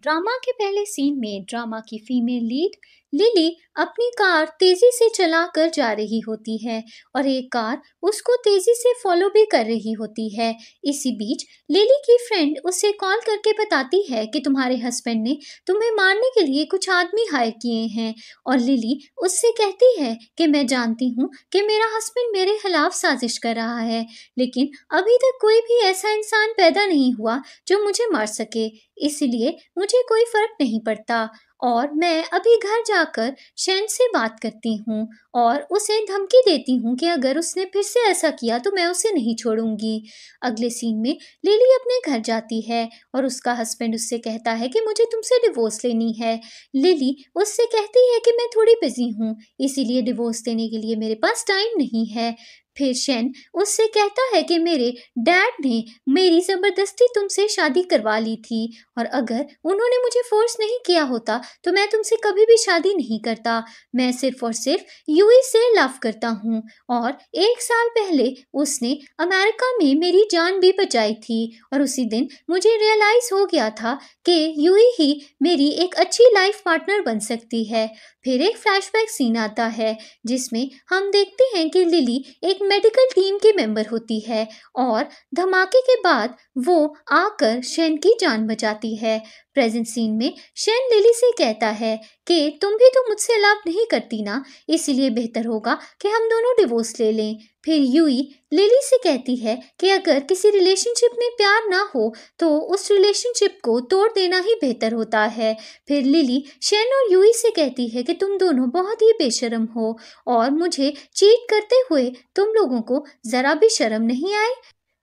Drama के पहले scene में ड्रामा की फीमेल लीड लिली अपनी कार तेजी से चलाकर जा रही होती है और एक कार उसको तेजी से फॉलो भी कर रही होती है। इसी बीच लिली की फ्रेंड उसे कॉल करके बताती है कि तुम्हारे हस्बैंड ने तुम्हें मारने के लिए कुछ आदमी हायर किए हैं और लिली उससे कहती है कि मैं जानती हूँ कि मेरा हस्बैंड मेरे खिलाफ साजिश कर रहा है, लेकिन अभी तक कोई भी ऐसा इंसान पैदा नहीं हुआ जो मुझे मार सके, इसलिए मुझे कोई फर्क नहीं पड़ता और मैं अभी घर जाकर शैन से बात करती हूँ और उसे धमकी देती हूँ कि अगर उसने फिर से ऐसा किया तो मैं उसे नहीं छोड़ूंगी। अगले सीन में लिली अपने घर जाती है और उसका हस्बैंड उससे कहता है कि मुझे तुमसे डिवोर्स लेनी है। लिली उससे कहती है कि मैं थोड़ी बिजी हूँ, इसीलिए डिवोर्स देने के लिए मेरे पास टाइम नहीं है। फिर शैन उससे कहता है कि मेरे डैड ने मेरी ज़बरदस्ती तुमसे शादी करवा ली थी और अगर उन्होंने मुझे फोर्स नहीं किया होता तो मैं तुमसे कभी भी शादी नहीं करता। मैं सिर्फ और सिर्फ यूई से लव करता हूँ और 1 साल पहले उसने अमेरिका में मेरी जान भी बचाई थी और उसी दिन मुझे रियलाइज हो गया था कि यूई ही मेरी एक अच्छी लाइफ पार्टनर बन सकती है। फिर एक फ्लैशबैक सीन आता है जिसमें हम देखते हैं कि लिली एक मेडिकल टीम की मेंबर होती है और धमाके के बाद वो आकर शैन की जान बचाती है। प्रेजेंट सीन में शैन लिली से कहता है कि तुम भी तो मुझसे लव नहीं करती ना, इसीलिए बेहतर होगा कि हम दोनों डिवोर्स ले लें। फिर यूई लिली से कहती है कि अगर किसी रिलेशनशिप में प्यार ना हो तो उस रिलेशनशिप को तोड़ देना ही बेहतर होता है। फिर लिली शैन और यूई से कहती है कि तुम दोनों बहुत ही बेशर्म हो और मुझे चीट करते हुए तुम लोगों को जरा भी शर्म नहीं आए।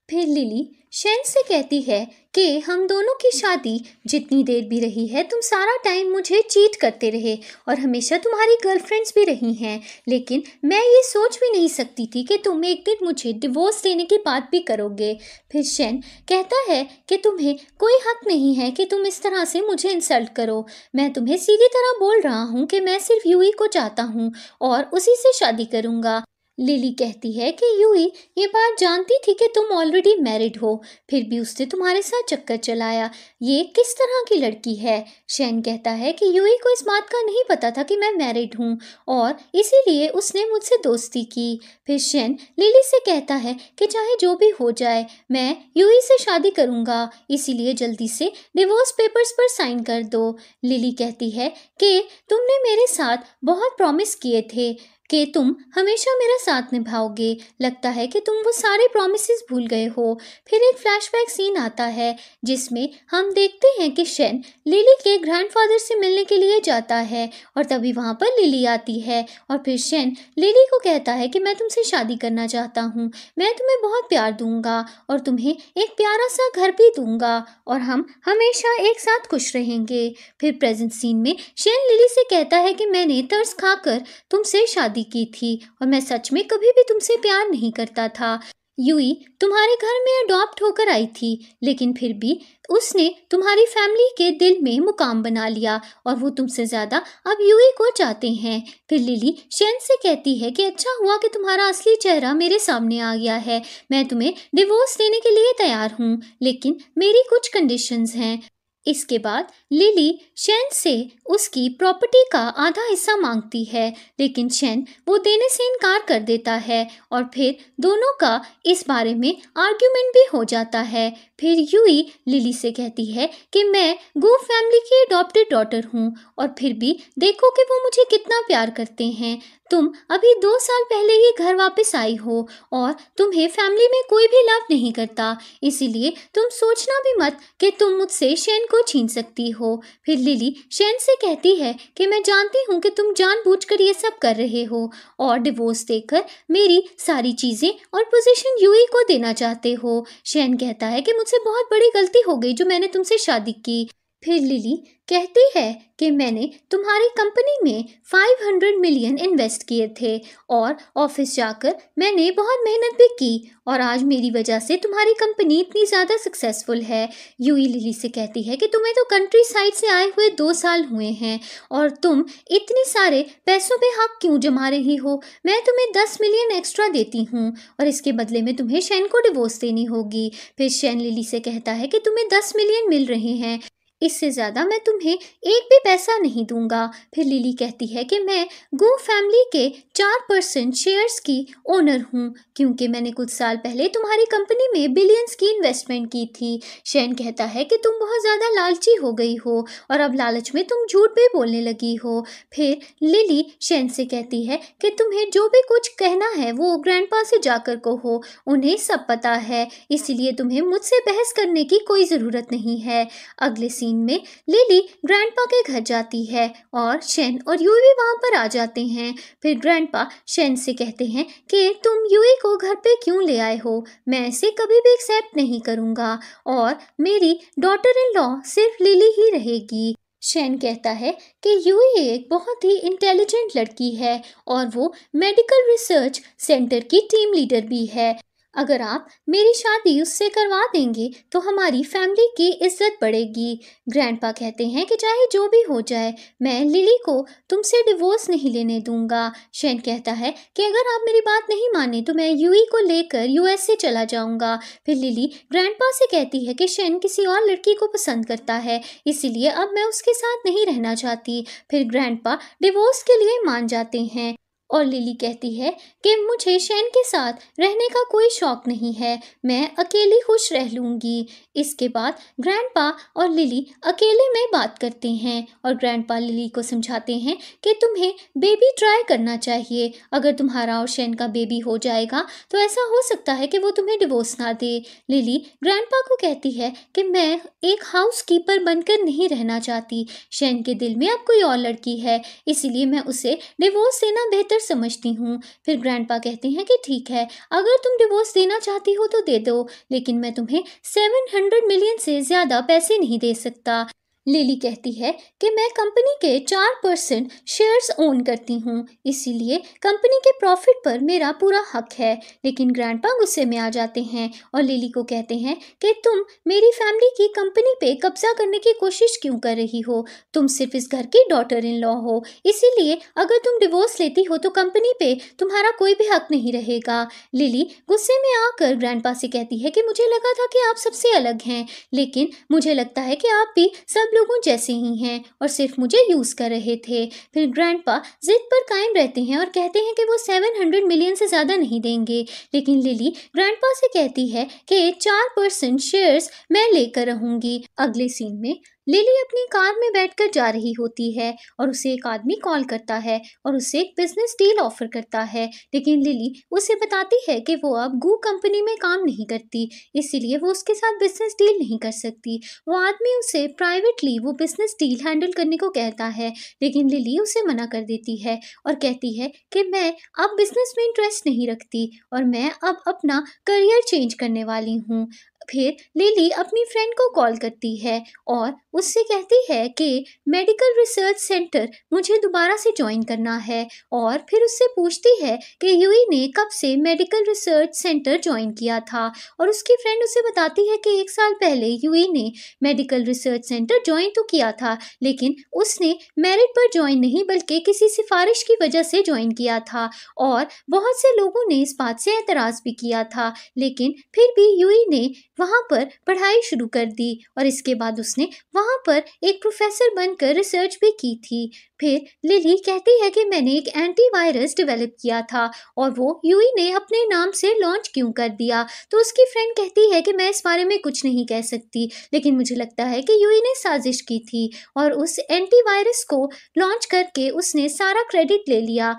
फिर लिली शैन से कहती है कि हम दोनों की शादी जितनी देर भी रही है तुम सारा टाइम मुझे चीट करते रहे और हमेशा तुम्हारी गर्लफ्रेंड्स भी रही हैं, लेकिन मैं ये सोच भी नहीं सकती थी कि तुम एक दिन मुझे डिवोर्स देने की बात भी करोगे। फिर शैन कहता है कि तुम्हें कोई हक नहीं है कि तुम इस तरह से मुझे इंसल्ट करो, मैं तुम्हें सीधी तरह बोल रहा हूँ कि मैं सिर्फ यूई को चाहता हूँ और उसी से शादी करूँगा। लिली कहती है कि यूई ये बात जानती थी कि तुम ऑलरेडी मैरिड हो, फिर भी उसने तुम्हारे साथ चक्कर चलाया, ये किस तरह की लड़की है। शैन कहता है कि यूई को इस बात का नहीं पता था कि मैं मैरिड हूँ और इसीलिए उसने मुझसे दोस्ती की। फिर शैन लिली से कहता है कि चाहे जो भी हो जाए मैं यूई से शादी करूँगा, इसीलिए जल्दी से डिवोर्स पेपर्स पर साइन कर दो। लिली कहती है कि तुमने मेरे साथ बहुत प्रॉमिस किए थे कि तुम हमेशा मेरा साथ निभाओगे, लगता है कि तुम वो सारे प्रॉमिसेस भूल गए हो। फिर एक फ्लैशबैक सीन आता है जिसमें हम देखते हैं कि शैन लिली के ग्रैंडफादर से मिलने के लिए जाता है और तभी वहाँ पर लिली आती है और फिर शैन लिली को कहता है कि मैं तुमसे शादी करना चाहता हूँ, मैं तुम्हें बहुत प्यार दूंगा और तुम्हें एक प्यारा सा घर भी दूंगा और हम हमेशा एक साथ खुश रहेंगे। फिर प्रेजेंट सीन में शैन लिली से कहता है कि मैंने तरस खाकर तुमसे शादी की थी और मैं सच में कभी भी तुमसे प्यार नहीं करता था। यूई तुम्हारे घर में अडॉप्ट होकर आई थी, लेकिन फिर भी उसने तुम्हारी फैमिली के दिल में मुकाम बना लिया और वो तुमसे ज़्यादा अब यूई को चाहते हैं। फिर लिली शैन से कहती है कि अच्छा हुआ कि तुम्हारा असली चेहरा मेरे सामने आ गया है, मैं तुम्हें डिवोर्स देने के लिए तैयार हूँ, लेकिन मेरी कुछ कंडीशंस हैं। इसके बाद लिली शैन से उसकी प्रॉपर्टी का आधा हिस्सा मांगती है, लेकिन शैन वो देने से इनकार कर देता है और फिर दोनों का इस बारे में आर्ग्यूमेंट भी हो जाता है। फिर यूई लिली से कहती है कि मैं गो फैमिली की अडॉप्टेड डॉटर हूँ और फिर भी देखो कि वो मुझे कितना प्यार करते हैं। तुम अभी 2 साल पहले ही घर वापस आई हो और तुम्हें फैमिली में कोई भी लव नहीं करता, इसीलिए तुम सोचना भी मत कि तुम मुझसे शैन को छीन सकती हो। फिर लिली शैन से कहती है कि मैं जानती हूँ कि तुम जानबूझकर ये सब कर रहे हो और डिवोर्स देकर मेरी सारी चीज़ें और पोजीशन यूई को देना चाहते हो। शैन कहता है कि मुझसे बहुत बड़ी गलती हो गई जो मैंने तुमसे शादी की। फिर लिली कहती है कि मैंने तुम्हारी कंपनी में 500 मिलियन इन्वेस्ट किए थे और ऑफिस जाकर मैंने बहुत मेहनत भी की और आज मेरी वजह से तुम्हारी कंपनी इतनी ज़्यादा सक्सेसफुल है। यूई लिली से कहती है कि तुम्हें तो कंट्री साइड से आए हुए 2 साल हुए हैं और तुम इतनी सारे पैसों पे हक क्यों जमा रही हो, मैं तुम्हें 10 मिलियन एक्स्ट्रा देती हूँ और इसके बदले में तुम्हें शैन को डिवोर्स देनी होगी। फिर शैन लिली से कहता है कि तुम्हें 10 मिलियन मिल रहे हैं, इससे ज़्यादा मैं तुम्हें एक भी पैसा नहीं दूंगा। फिर लिली कहती है कि मैं गो फैमिली के 4% शेयर्स की ओनर हूँ, क्योंकि मैंने कुछ साल पहले तुम्हारी कंपनी में बिलियंस की इन्वेस्टमेंट की थी। शेन कहता है कि तुम बहुत ज़्यादा लालची हो गई हो और अब लालच में तुम झूठ भी बोलने लगी हो। फिर लिली शेन से कहती है कि तुम्हें जो भी कुछ कहना है वो ग्रैंडपा से जाकर कहो, उन्हें सब पता है, इसीलिए तुम्हें मुझसे बहस करने की कोई ज़रूरत नहीं है। अगले सीन में लिली ग्रैंडपा के घर जाती है और शेन और यूई भी वहां पर आ जाते हैं। फिर ग्रैंडपा शेन से कहते हैं कि तुम यूई को घर पे क्यों ले आए हो, मैं इसे कभी भी एक्सेप्ट नहीं करूंगा और मेरी डॉटर इन लॉ सिर्फ लिली ही रहेगी। शेन कहता है कि यूई एक बहुत ही इंटेलिजेंट लड़की है और वो मेडिकल रिसर्च सेंटर की टीम लीडर भी है। अगर आप मेरी शादी उससे करवा देंगे तो हमारी फैमिली की इज्जत बढ़ेगी। ग्रैंडपा कहते हैं कि चाहे जो भी हो जाए, मैं लिली को तुमसे डिवोर्स नहीं लेने दूंगा। शेन कहता है कि अगर आप मेरी बात नहीं माने तो मैं यूई को लेकर यूएस से चला जाऊंगा। फिर लिली ग्रैंडपा से कहती है कि शेन किसी और लड़की को पसंद करता है, इसीलिए अब मैं उसके साथ नहीं रहना चाहती। फिर ग्रैंडपा डिवोर्स के लिए मान जाते हैं और लिली कहती है कि मुझे शेन के साथ रहने का कोई शौक नहीं है, मैं अकेली खुश रह लूँगी। इसके बाद ग्रैंडपा और लिली अकेले में बात करते हैं और ग्रैंडपा लिली को समझाते हैं कि तुम्हें बेबी ट्राई करना चाहिए। अगर तुम्हारा और शेन का बेबी हो जाएगा तो ऐसा हो सकता है कि वो तुम्हें डिवोर्स ना दे। लिली ग्रैंडपा को कहती है कि मैं एक हाउस कीपर बनकर नहीं रहना चाहती। शेन के दिल में अब कोई और लड़की है, इसीलिए मैं उसे डिवोर्स देना बेहतर समझती हूँ। फिर ग्रैंडपा कहते हैं कि ठीक है, अगर तुम डिवोर्स देना चाहती हो तो दे दो, लेकिन मैं तुम्हें 700 मिलियन से ज़्यादा पैसे नहीं दे सकता। लिली कहती है कि मैं कंपनी के 4% शेयर्स ओन करती हूँ, इसीलिए कंपनी के प्रॉफिट पर मेरा पूरा हक है। लेकिन ग्रैंडपा गुस्से में आ जाते हैं और लिली को कहते हैं कि तुम मेरी फैमिली की कंपनी पे कब्जा करने की कोशिश क्यों कर रही हो, तुम सिर्फ इस घर की डॉटर इन लॉ हो, इसीलिए अगर तुम डिवोर्स लेती हो तो कंपनी पे तुम्हारा कोई भी हक नहीं रहेगा। लिली गुस्से में आकर ग्रैंडपा से कहती है कि मुझे लगा था कि आप सबसे अलग हैं, लेकिन मुझे लगता है कि आप भी सब लोगों जैसे ही हैं और सिर्फ मुझे यूज कर रहे थे। फिर ग्रैंडपा जिद पर कायम रहते हैं और कहते हैं कि वो 700 मिलियन से ज्यादा नहीं देंगे, लेकिन लिली ग्रैंडपा से कहती है कि 4% शेयर्स मैं लेकर रहूंगी। अगले सीन में लिली अपनी कार में बैठकर जा रही होती है और उसे एक आदमी कॉल करता है और उसे एक बिजनेस डील ऑफर करता है, लेकिन लिली उसे बताती है कि वो अब गू कंपनी में काम नहीं करती, इसीलिए वो उसके साथ बिजनेस डील नहीं कर सकती। वो आदमी उसे प्राइवेटली वो बिजनेस डील हैंडल करने को कहता है, लेकिन लिली उसे मना कर देती है और कहती है कि मैं अब बिजनेस में इंटरेस्ट नहीं रखती और मैं अब अपना करियर चेंज करने वाली हूँ। फिर लिली अपनी फ्रेंड को कॉल करती है और उससे कहती है कि मेडिकल रिसर्च सेंटर मुझे दोबारा से ज्वाइन करना है और फिर उससे पूछती है कि यूई ने कब से मेडिकल रिसर्च सेंटर ज्वाइन किया था और उसकी फ्रेंड उसे बताती है कि 1 साल पहले यूई ने मेडिकल रिसर्च सेंटर ज्वाइन तो किया था, लेकिन उसने मेरिट पर ज्वाइन नहीं बल्कि किसी सिफारिश की वजह से ज्वाइन किया था और बहुत से लोगों ने इस बात से एतराज़ भी किया था, लेकिन फिर भी यूई ने वहाँ पर पढ़ाई शुरू कर दी और इसके बाद उसने वहाँ पर एक प्रोफेसर बनकर रिसर्च भी की थी। फिर लिली कहती है कि मैंने एक एंटीवायरस डेवलप किया था और वो यूई ने अपने नाम से लॉन्च क्यों कर दिया, तो उसकी फ्रेंड कहती है कि मैं इस बारे में कुछ नहीं कह सकती, लेकिन मुझे लगता है कि यूई ने साजिश की थी और उस एंटीवायरस को लॉन्च करके उसने सारा क्रेडिट ले लिया।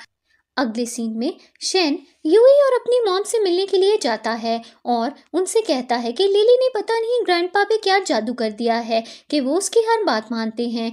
अगले सीन में शेन यूई और अपनी मॉम से मिलने के लिए जाता है और उनसे कहता है कि लिली ने पता नहीं ग्रैंडपा पे क्या जादू कर दिया है कि वो उसकी हर बात मानते हैं।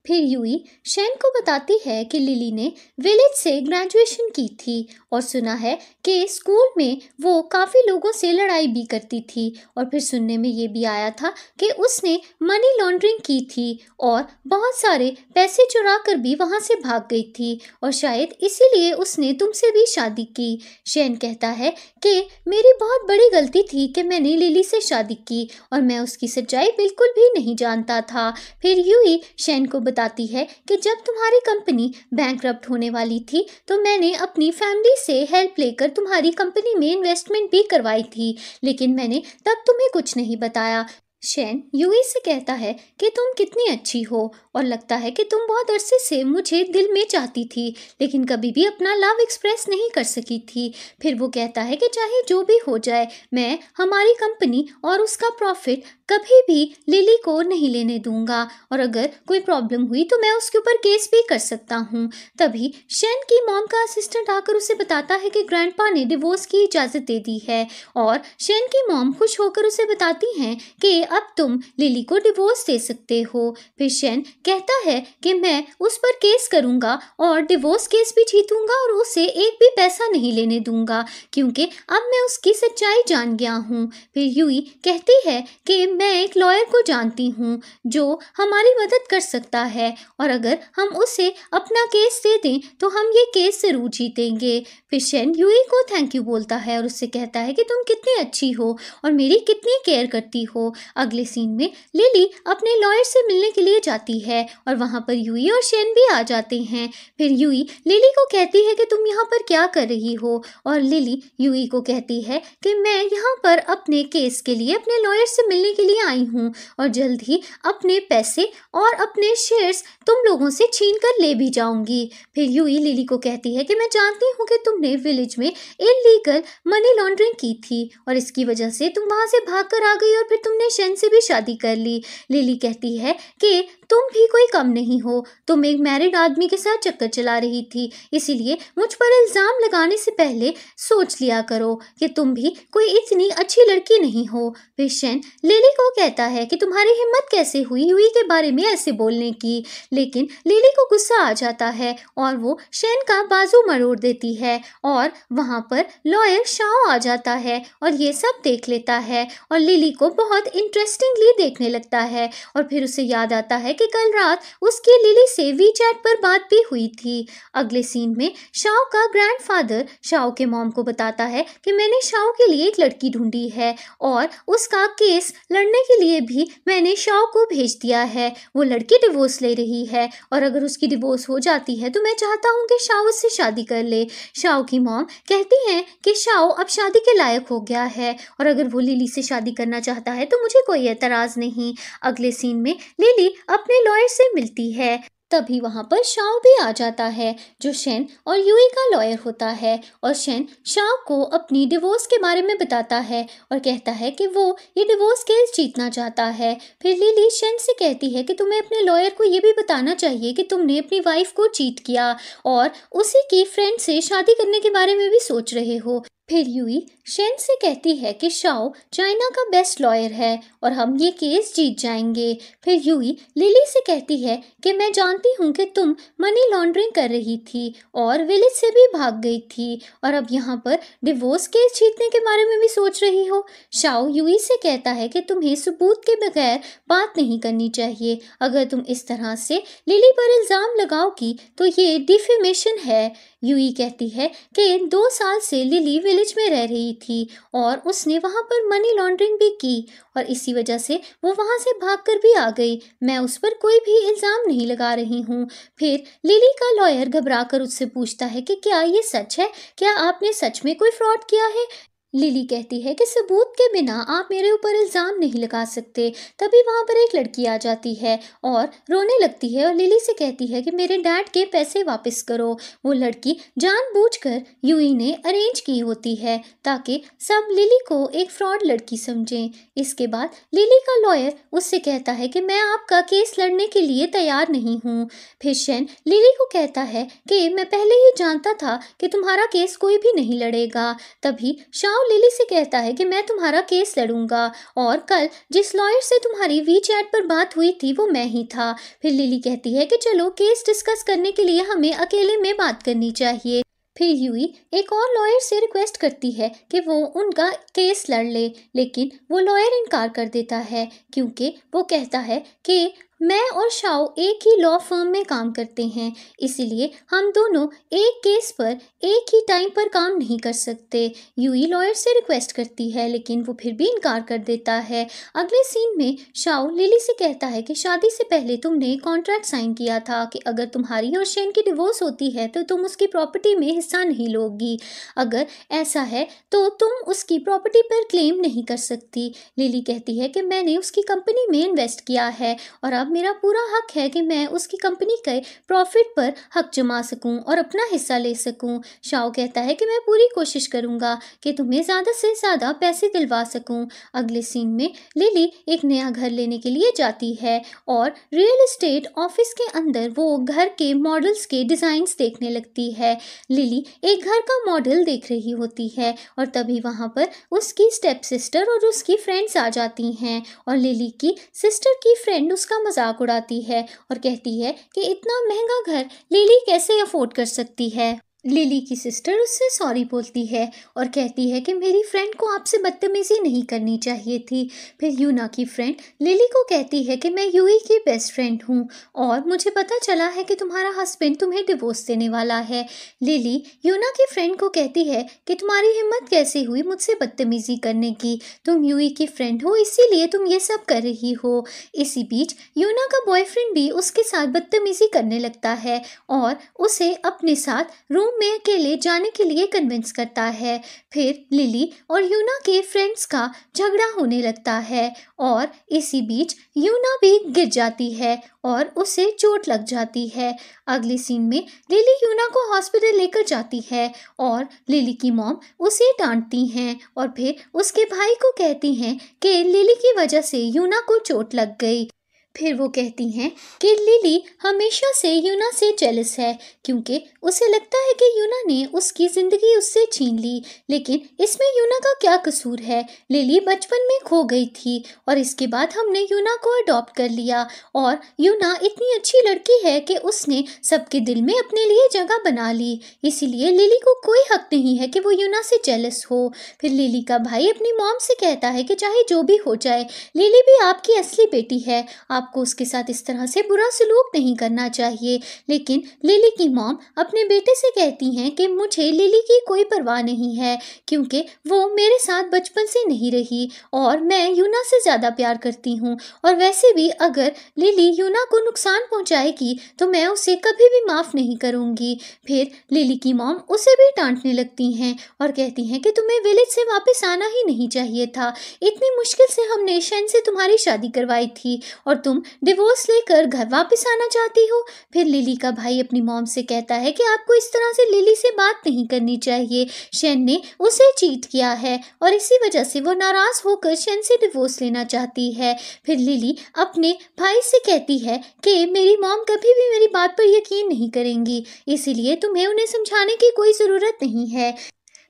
फिर यूई शेन को बताती है कि लिली ने विलेज से ग्रेजुएशन की थी और सुना है कि स्कूल में वो काफ़ी लोगों से लड़ाई भी करती थी और फिर सुनने में ये भी आया था कि उसने मनी लॉन्ड्रिंग की थी और बहुत सारे पैसे चुरा कर भी वहाँ से भाग गई थी और शायद इसीलिए उसने तुमसे भी शादी की। शेन कहता है कि मेरी बहुत बड़ी गलती थी कि मैंने लिली से शादी की और मैं उसकी सच्चाई बिल्कुल भी नहीं जानता था। फिर यूई शेन को बताती है कि जब तुम्हारी कंपनी बैंकरप्ट होने वाली थी तो मैंने अपनी फैमिली से हेल्प लेकर तुम्हारी कंपनी में इन्वेस्टमेंट भी करवाई थी, लेकिन मैंने तब तुम्हें कुछ नहीं बताया। शेन यूई से कहता है कि तुम कितनी अच्छी हो और लगता है कि तुम बहुत अरसे से मुझे दिल में चाहती थी, लेकिन कभी भी अपना लव एक्सप्रेस नहीं कर सकी थी। फिर वो कहता है कि चाहे जो भी हो जाए, मैं हमारी कंपनी और उसका प्रॉफिट कभी भी लिली को नहीं लेने दूंगा, और अगर कोई प्रॉब्लम हुई तो मैं उसके ऊपर केस भी कर सकता हूँ। तभी शेन की मॉम का असिस्टेंट आकर उसे बताता है कि ग्रैंडपा ने डिवोर्स की इजाज़त दे दी है, और शेन की मॉम खुश होकर उसे बताती हैं कि अब तुम लिली को डिवोर्स दे सकते हो। फिर शेन कहता है कि मैं उस पर केस करूंगा और डिवोर्स केस भी जीतूंगा और उसे एक भी पैसा नहीं लेने दूंगा, क्योंकि अब मैं उसकी सच्चाई जान गया हूँ। फिर यूई कहती है कि मैं एक लॉयर को जानती हूँ जो हमारी मदद कर सकता है, और अगर हम उसे अपना केस दे दें तो हम ये केस जरूर जीतेंगे। फिर शेन यूई को थैंक यू बोलता है और उससे कहता है कि तुम कितनी अच्छी हो और मेरी कितनी केयर करती हो। अगले सीन में लिली अपने लॉयर से मिलने के लिए जाती है और वहां पर यूई और शेन भी आ जाते हैं। फिर यूई लिली को कहती है कि तुम यहाँ पर क्या कर रही हो, और लिली यूई को कहती है कि मैं यहाँ पर अपने केस के लिए अपने लॉयर से मिलने के लिए आई हूँ और जल्द ही अपने पैसे और अपने शेयर्स तुम लोगों से छीन कर ले भी जाऊंगी। फिर यूई लिली को कहती है कि मैं जानती हूँ कि तुमने विलेज में इलीगल मनी लॉन्ड्रिंग की थी और इसकी वजह से तुम वहां से भाग कर आ गई और फिर तुमने शेन से भी शादी कर ली। लिली कहती है कि तुम भी कोई कम नहीं हो, तुम एक मैरिड आदमी के साथ चक्कर चला रही थी, इसीलिए मुझ पर इल्जाम लगाने से पहले सोच लिया करो कि तुम भी कोई इतनी अच्छी लड़की नहीं हो। फिर शेन लिली को कहता है कि तुम्हारी हिम्मत कैसे हुई यूई के बारे में ऐसे बोलने की, लेकिन लिली को गुस्सा आ जाता है और वो शेन का बाजू मरोड़ देती है, और वहां पर लॉयर शाओ आ जाता है और ये सब देख लेता है और लिली को बहुत इंटरेस्टिंगली देखने लगता है। और फिर उसे याद आता है कि कल रात उसकी लिली से वी चैट पर बात भी हुई थी। अगले सीन में शाओ का ग्रैंडफादर शाओ के मॉम को बताता है कि मैंने शाओ के लिए एक लड़की ढूंढी है और उसका केस लड़ने के लिए भी मैंने शाओ को भेज दिया है। वो लड़की डिवोर्स ले रही है और अगर उसकी डिवोर्स हो जाती है तो मैं चाहता हूँ कि शाओ उससे शादी कर ले। शाओ की मॉम कहती हैं कि शाओ अब शादी के लायक हो गया है और अगर वो लिली से शादी करना चाहता है तो मुझे कोई एतराज़ नहीं। अगले सीन में लिली अपने लॉयर से मिलती है, तभी वहां पर शाओ भी आ जाता है जो शेन और यूई का लॉयर होता है, और शेन शाओ को अपनी डिवोर्स के बारे में बताता है और कहता है कि वो ये डिवोर्स केस जीतना चाहता है। फिर लिली शेन से कहती है कि तुम्हें अपने लॉयर को ये भी बताना चाहिए कि तुमने अपनी वाइफ को चीट किया और उसी की फ्रेंड से शादी करने के बारे में भी सोच रहे हो। फिर यूई शेन से कहती है कि शाओ चाइना का बेस्ट लॉयर है और हम ये केस जीत जाएंगे। फिर यूई लिली से कहती है कि मैं जानती हूँ कि तुम मनी लॉन्ड्रिंग कर रही थी और विलेज से भी भाग गई थी और अब यहाँ पर डिवोर्स केस जीतने के बारे में भी सोच रही हो। शाओ यूई से कहता है कि तुम्हें सबूत के बगैर बात नहीं करनी चाहिए, अगर तुम इस तरह से लिली पर इल्ज़ाम लगाओगी तो ये डिफेमेशन है। यूई कहती है कि 2 साल से लिली विलेज में रह रही थी और उसने वहां पर मनी लॉन्ड्रिंग भी की और इसी वजह से वो वहां से भागकर भी आ गई। मैं उस पर कोई भी इल्ज़ाम नहीं लगा रही हूँ। फिर लिली का लॉयर घबराकर उससे पूछता है कि क्या ये सच है, क्या आपने सच में कोई फ्रॉड किया है। लिली कहती है कि सबूत के बिना आप मेरे ऊपर इल्ज़ाम नहीं लगा सकते। तभी वहाँ पर एक लड़की आ जाती है और रोने लगती है और लिली से कहती है कि मेरे डैड के पैसे वापस करो। वो लड़की जानबूझकर यूई ने अरेंज की होती है ताकि सब लिली को एक फ्रॉड लड़की समझें। इसके बाद लिली का लॉयर उससे कहता है कि मैं आपका केस लड़ने के लिए तैयार नहीं हूँ। फिर शेन लिली को कहता है कि मैं पहले ही जानता था कि तुम्हारा केस कोई भी नहीं लड़ेगा। तभी शाओ लिली से कहता है कि मैं तुम्हारा केस लड़ूंगा और कल जिस लॉयर से तुम्हारी वी चैट पर बात हुई थी वो मैं ही था। फिर लिली कहती है कि चलो केस डिस्कस करने के लिए हमें अकेले में बात करनी चाहिए। फिर यूई एक और लॉयर से रिक्वेस्ट करती है कि वो उनका केस लड़ ले, लेकिन वो लॉयर इनकार कर देता है क्योंकि वो कहता है कि मैं और शाओ एक ही लॉ फर्म में काम करते हैं, इसीलिए हम दोनों एक केस पर एक ही टाइम पर काम नहीं कर सकते। यूई लॉयर से रिक्वेस्ट करती है, लेकिन वो फिर भी इनकार कर देता है। अगले सीन में शाओ लिली से कहता है कि शादी से पहले तुमने कॉन्ट्रैक्ट साइन किया था कि अगर तुम्हारी और शेन की डिवोर्स होती है तो तुम उसकी प्रॉपर्टी में हिस्सा नहीं लोगी। अगर ऐसा है तो तुम उसकी प्रॉपर्टी पर क्लेम नहीं कर सकती। लिली कहती है कि मैंने उसकी कंपनी में इन्वेस्ट किया है और अब मेरा पूरा हक है कि मैं उसकी कंपनी के प्रॉफिट पर हक जमा सकूं और अपना हिस्सा ले सकूं। शाओ कहता है कि मैं पूरी कोशिश करूंगा कि तुम्हें ज़्यादा से ज़्यादा पैसे दिलवा सकूं। अगले सीन में लिली एक नया घर लेने के लिए जाती है और रियल एस्टेट ऑफिस के अंदर वो घर के मॉडल्स के डिज़ाइंस देखने लगती है। लिली एक घर का मॉडल देख रही होती है और तभी वहाँ पर उसकी स्टेप सिस्टर और उसकी फ्रेंड्स आ जाती हैं और लिली की सिस्टर की फ्रेंड उसका मजाक उड़ाती है और कहती है कि इतना महंगा घर लिली कैसे अफोर्ड कर सकती है। लिली की सिस्टर उससे सॉरी बोलती है और कहती है कि मेरी फ्रेंड को आपसे बदतमीजी नहीं करनी चाहिए थी। फिर यूना की फ्रेंड लिली को कहती है कि मैं यूई की बेस्ट फ्रेंड हूँ और मुझे पता चला है कि तुम्हारा हस्बैंड तुम्हें डिवोर्स देने वाला है। लिली यूना की फ्रेंड को कहती है कि तुम्हारी हिम्मत कैसे हुई मुझसे बदतमीजी करने की, तुम यूई की फ्रेंड हो इसीलिए तुम ये सब कर रही हो। इसी बीच यूना का बॉयफ्रेंड भी उसके साथ बदतमीजी करने लगता है और उसे अपने साथ रूम में अकेले जाने के लिए कन्विंस करता है। फिर लिली और यूना के फ्रेंड्स का झगड़ा होने लगता है और इसी बीच यूना भी गिर जाती है और उसे चोट लग जाती है। अगले सीन में लिली यूना को हॉस्पिटल लेकर जाती है और लिली की मॉम उसे डांटती हैं और फिर उसके भाई को कहती हैं कि लिली की वजह से यूना को चोट लग गई। फिर वो कहती हैं कि लिली हमेशा से यूना से जेलस है क्योंकि उसे लगता है कि यूना ने उसकी ज़िंदगी उससे छीन ली, लेकिन इसमें यूना का क्या कसूर है। लिली बचपन में खो गई थी और इसके बाद हमने यूना को अडॉप्ट कर लिया और यूना इतनी अच्छी लड़की है कि उसने सबके दिल में अपने लिए जगह बना ली, इसीलिए लिली को कोई हक नहीं है कि वो यूना से जेलस हो। फिर लिली का भाई अपनी मॉम से कहता है कि चाहे जो भी हो जाए लिली भी आपकी असली बेटी है, आपको उसके साथ इस तरह से बुरा सलूक नहीं करना चाहिए। लेकिन लिली की मॉम अपने बेटे से कहती हैं कि मुझे लिली की कोई परवाह नहीं है क्योंकि वो मेरे साथ बचपन से नहीं रही और मैं यूना से ज़्यादा प्यार करती हूँ और वैसे भी अगर लिली यूना को नुकसान पहुँचाएगी तो मैं उसे कभी भी माफ़ नहीं करूँगी। फिर लिली की मॉम उसे भी डांटने लगती हैं और कहती हैं कि तुम्हें विलेज से वापस आना ही नहीं चाहिए था, इतनी मुश्किल से हमने शेन से तुम्हारी शादी करवाई थी और तुम डिवोर्स लेकर घर वापस आना चाहती हो। फिर लिली का भाई अपनी मॉम से कहता है कि आपको इस तरह से लिली से बात नहीं करनी चाहिए, शेन ने उसे चीट किया है और इसी वजह से वो नाराज़ होकर शेन से डिवोर्स लेना चाहती है। फिर लिली अपने भाई से कहती है कि मेरी मॉम कभी भी मेरी बात पर यकीन नहीं करेंगी, इसीलिए तुम्हें उन्हें समझाने की कोई ज़रूरत नहीं है।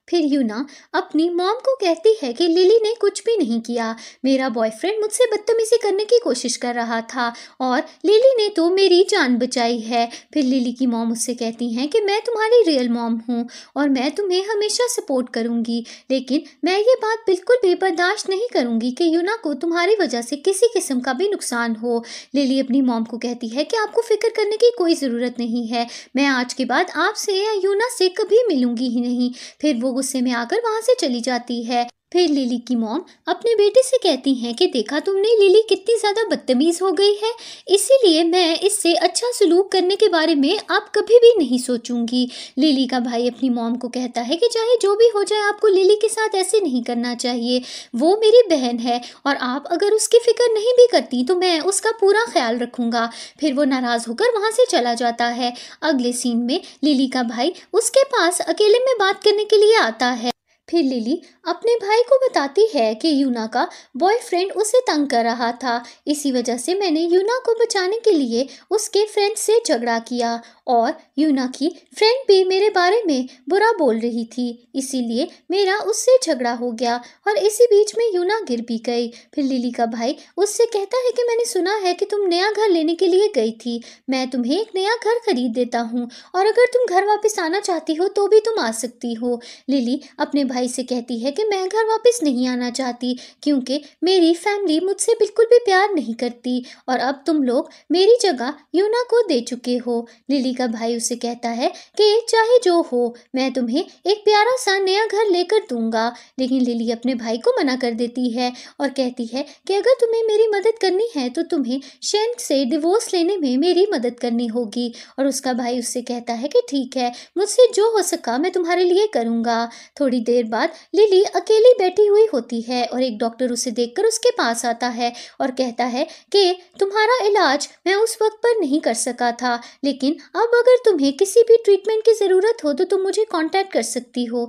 फिर यूना अपनी मॉम को कहती है कि लिली ने कुछ भी नहीं किया, मेरा बॉयफ्रेंड मुझसे बदतमीजी करने की कोशिश कर रहा था और लिली ने तो मेरी जान बचाई है। फिर लिली की मॉम उससे कहती हैं कि मैं तुम्हारी रियल मॉम हूँ और मैं तुम्हें हमेशा सपोर्ट करूँगी, लेकिन मैं ये बात बिल्कुल भी बर्दाश्त नहीं करूँगी कि यूना को तुम्हारी वजह से किसी किस्म का भी नुकसान हो। लिली अपनी मॉम को कहती है कि आपको फिक्र करने की कोई ज़रूरत नहीं है, मैं आज के बाद आपसे या यूना से कभी मिलूंगी ही नहीं। फिर वो गुस्से में आकर वहां से चली जाती है। फिर लिली की मॉम अपने बेटे से कहती हैं कि देखा तुमने लिली कितनी ज़्यादा बदतमीज़ हो गई है, इसीलिए मैं इससे अच्छा सलूक करने के बारे में आप कभी भी नहीं सोचूंगी। लिली का भाई अपनी मॉम को कहता है कि चाहे जो भी हो जाए आपको लिली के साथ ऐसे नहीं करना चाहिए, वो मेरी बहन है और आप अगर उसकी फ़िक्र नहीं भी करती तो मैं उसका पूरा ख्याल रखूँगा। फिर वो नाराज़ होकर वहाँ से चला जाता है। अगले सीन में लिली का भाई उसके पास अकेले में बात करने के लिए आता है। फिर लिली अपने भाई को बताती है कि यूना का बॉयफ्रेंड उसे तंग कर रहा था, इसी वजह से मैंने यूना को बचाने के लिए उसके फ्रेंड से झगड़ा किया और यूना की फ्रेंड भी मेरे बारे में बुरा बोल रही थी, इसीलिए मेरा उससे झगड़ा हो गया और इसी बीच में यूना गिर भी गई। फिर लिली का भाई उससे कहता है कि मैंने सुना है कि तुम नया घर लेने के लिए गई थी, मैं तुम्हें एक नया घर खरीद देता हूँ और अगर तुम घर वापस आना चाहती हो तो भी तुम आ सकती हो। लिली अपने भाई से कहती है कि मैं घर वापस नहीं आना चाहती, क्योंकि मेरी फैमिली मुझसे बिल्कुल भी प्यार नहीं करती और अब तुम लोग मेरी जगह यूना को दे चुके हो। लिली का भाई उसे कहता है कि चाहे जो हो, मैं तुम्हें एक प्यारा सा नया घर लेकर दूंगा। लेकिन लिली अपने भाई को मना कर देती है और कहती है कि अगर तुम्हें मेरी मदद करनी है तो तुम्हें शेन से डिवोर्स लेने में मेरी मदद करनी होगी। और उसका भाई उससे कहता है कि ठीक है, मुझसे जो हो सका मैं तुम्हारे लिए करूँगा। थोड़ी देर बाद लिली अकेली बैठी हुई होती है और एक डॉक्टर उसे देखकर उसके पास आता है और कहता है कि तुम्हारा इलाज मैं उस वक्त पर नहीं कर सका था, लेकिन अब अगर तुम्हें किसी भी ट्रीटमेंट की ज़रूरत हो तो तुम मुझे कांटेक्ट कर सकती हो।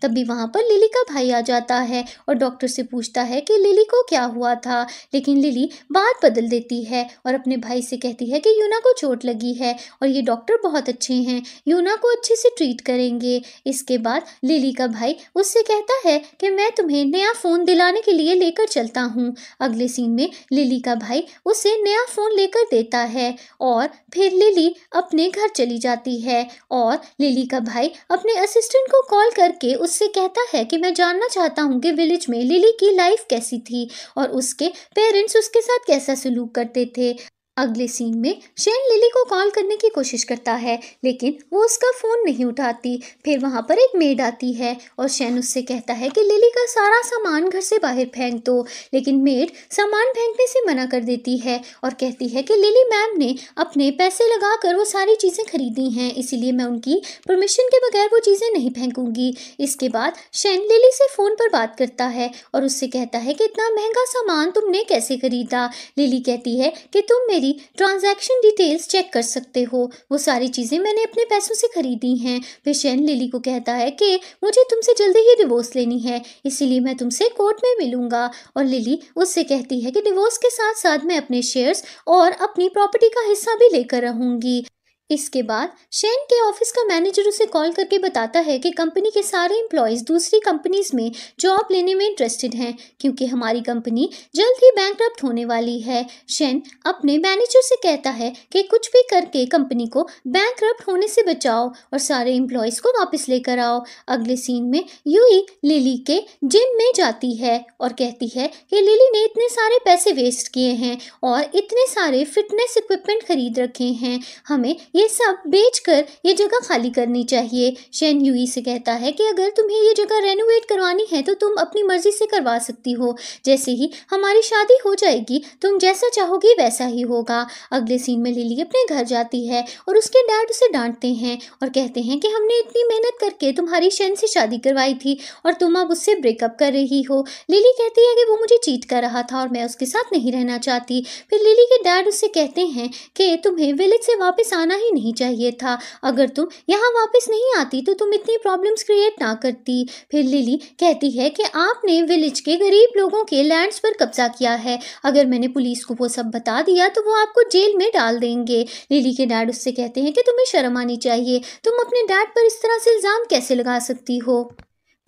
तभी वहाँ पर लिली का भाई आ जाता है और डॉक्टर से पूछता है कि लिली को क्या हुआ था। लेकिन लिली बात बदल देती है और अपने भाई से कहती है कि यूना को चोट लगी है और ये डॉक्टर बहुत अच्छे हैं, यूना को अच्छे से ट्रीट करेंगे। इसके बाद लिली का भाई उससे कहता है कि मैं तुम्हें नया फ़ोन दिलाने के लिए लेकर चलता हूँ। अगले सीन में लिली का भाई उसे नया फ़ोन लेकर देता है और फिर लिली अपने घर चली जाती है और लिली का भाई अपने असिस्टेंट को कॉल करके उससे कहता है कि मैं जानना चाहता हूँ कि विलेज में लिली की लाइफ कैसी थी और उसके पेरेंट्स उसके साथ कैसा सलूक करते थे। अगले सीन में शेन लिली को कॉल करने की कोशिश करता है, लेकिन वो उसका फ़ोन नहीं उठाती। फिर वहाँ पर एक मेड आती है और शेन उससे कहता है कि लिली का सारा सामान घर से बाहर फेंक दो, लेकिन मेड सामान फेंकने से मना कर देती है और कहती है कि लिली मैम ने अपने पैसे लगाकर वो सारी चीज़ें खरीदी हैं, इसीलिए मैं उनकी परमिशन के बगैर वो चीज़ें नहीं फेंकूंगी। इसके बाद शेन लिली से फ़ोन पर बात करता है और उससे कहता है कि इतना महंगा सामान तुमने कैसे खरीदा। लिली कहती है कि तुम मेरी ट्रांजैक्शन डिटेल्स चेक कर सकते हो, वो सारी चीज़ें मैंने अपने पैसों से खरीदी हैं। फिर शेन लिली को कहता है कि मुझे तुमसे जल्दी ही डिवोर्स लेनी है, इसीलिए मैं तुमसे कोर्ट में मिलूंगा। और लिली उससे कहती है कि डिवोर्स के साथ साथ मैं अपने शेयर्स और अपनी प्रॉपर्टी का हिस्सा भी लेकर रहूंगी। इसके बाद शेन के ऑफिस का मैनेजर उसे कॉल करके बताता है कि कंपनी के सारे एम्प्लॉयज़ दूसरी कंपनीज में जॉब लेने में इंटरेस्टेड हैं, क्योंकि हमारी कंपनी जल्द ही बैंकरप्ट होने वाली है। शेन अपने मैनेजर से कहता है कि कुछ भी करके कंपनी को बैंकरप्ट होने से बचाओ और सारे एम्प्लॉयज़ को वापस लेकर आओ। अगले सीन में यूई लिली के जिम में जाती है और कहती है कि लिली ने इतने सारे पैसे वेस्ट किए हैं और इतने सारे फिटनेस इक्विपमेंट खरीद रखे हैं, हमें ये सब बेचकर ये जगह खाली करनी चाहिए। शेन यूई से कहता है कि अगर तुम्हें ये जगह रेनोवेट करवानी है तो तुम अपनी मर्जी से करवा सकती हो, जैसे ही हमारी शादी हो जाएगी तुम जैसा चाहोगी वैसा ही होगा। अगले सीन में लिली अपने घर जाती है और उसके डैड उसे डांटते हैं और कहते हैं कि हमने इतनी मेहनत करके तुम्हारी शेन से शादी करवाई थी और तुम अब उससे ब्रेकअप कर रही हो। लिली कहती है कि वो मुझे चीट कर रहा था और मैं उसके साथ नहीं रहना चाहती। फिर लिली के डैड उससे कहते हैं कि तुम्हें विलेज से वापस आना ही नहीं चाहिए था, अगर तुम यहाँ वापस नहीं आती तो तुम इतनी प्रॉब्लम्स क्रिएट ना करती। फिर लिली कहती है कि आपने विलेज के गरीब लोगों के लैंड्स पर कब्जा किया है, अगर मैंने पुलिस को वो सब बता दिया तो वो आपको जेल में डाल देंगे। लिली के डैड उससे कहते हैं कि तुम्हें शर्म आनी चाहिए, तुम अपने डैड पर इस तरह से इल्ज़ाम कैसे लगा सकती हो।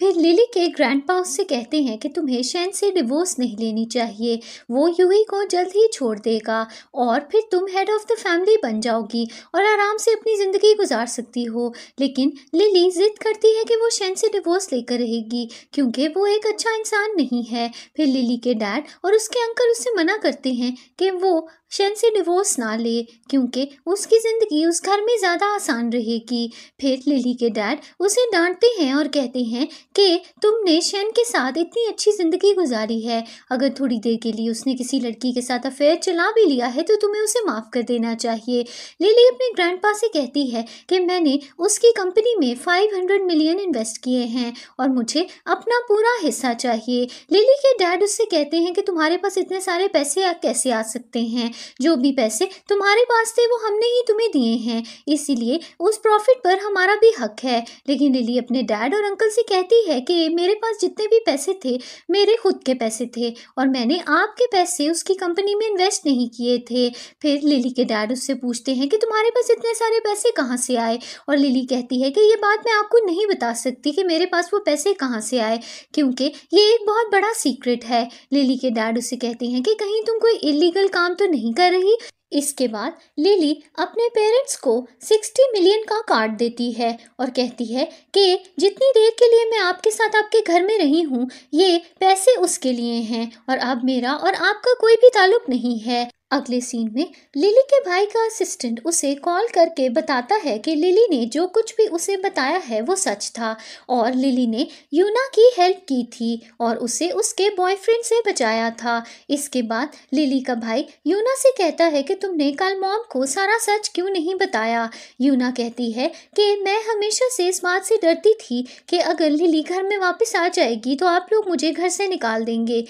फिर लिली के ग्रैंडपा उससे कहते हैं कि तुम्हें शेन से डिवोर्स नहीं लेनी चाहिए, वो यूई को जल्द ही छोड़ देगा और फिर तुम हेड ऑफ द फैमिली बन जाओगी और आराम से अपनी ज़िंदगी गुजार सकती हो। लेकिन लिली जिद करती है कि वो शेन से डिवोर्स लेकर रहेगी, क्योंकि वो एक अच्छा इंसान नहीं है। फिर लिली के डैड और उसके अंकल उससे मना करते हैं कि वो शेन से डिवोर्स ना ले, क्योंकि उसकी ज़िंदगी उस घर में ज़्यादा आसान रहेगी। फिर लिली के डैड उसे डांटते हैं और कहते हैं कि तुमने शेन के साथ इतनी अच्छी ज़िंदगी गुजारी है, अगर थोड़ी देर के लिए उसने किसी लड़की के साथ अफेयर चला भी लिया है तो तुम्हें उसे माफ़ कर देना चाहिए। लिली अपने ग्रैंडपा से कहती है कि मैंने उसकी कंपनी में 500 मिलियन इन्वेस्ट किए हैं और मुझे अपना पूरा हिस्सा चाहिए। लिली के डैड उससे कहते हैं कि तुम्हारे पास इतने सारे पैसे कैसे आ सकते हैं, जो भी पैसे तुम्हारे पास थे वो हमने ही तुम्हें दिए हैं, इसीलिए उस प्रॉफिट पर हमारा भी हक है। लेकिन लिली अपने डैड और अंकल से कहती है कि मेरे पास जितने भी पैसे थे मेरे खुद के पैसे थे और मैंने आपके पैसे उसकी कंपनी में इन्वेस्ट नहीं किए थे। फिर लिली के डैड उससे पूछते हैं कि तुम्हारे पास इतने सारे पैसे कहाँ से आए, और लिली कहती है कि ये बात मैं आपको नहीं बता सकती कि मेरे पास वो पैसे कहाँ से आए, क्योंकि ये एक बहुत बड़ा सीक्रेट है। लिली के डैड उससे कहते हैं कि कहीं तुम कोई इलीगल काम तो नहीं कर रही, इसके बाद लिली अपने पेरेंट्स को 60 मिलियन का कार्ड देती है और कहती है कि जितनी देर के लिए मैं आपके साथ आपके घर में रही हूँ, ये पैसे उसके लिए हैं और अब मेरा और आपका कोई भी ताल्लुक नहीं है। अगले सीन में लिली के भाई का असिस्टेंट उसे कॉल करके बताता है कि लिली ने जो कुछ भी उसे बताया है वो सच था और लिली ने यूना की हेल्प की थी और उसे उसके बॉयफ्रेंड से बचाया था। इसके बाद लिली का भाई यूना से कहता है कि तुमने कल मॉम को सारा सच क्यों नहीं बताया। यूना कहती है कि मैं हमेशा से इस बात से डरती थी कि अगर लिली घर में वापस आ जाएगी तो आप लोग मुझे घर से निकाल देंगे।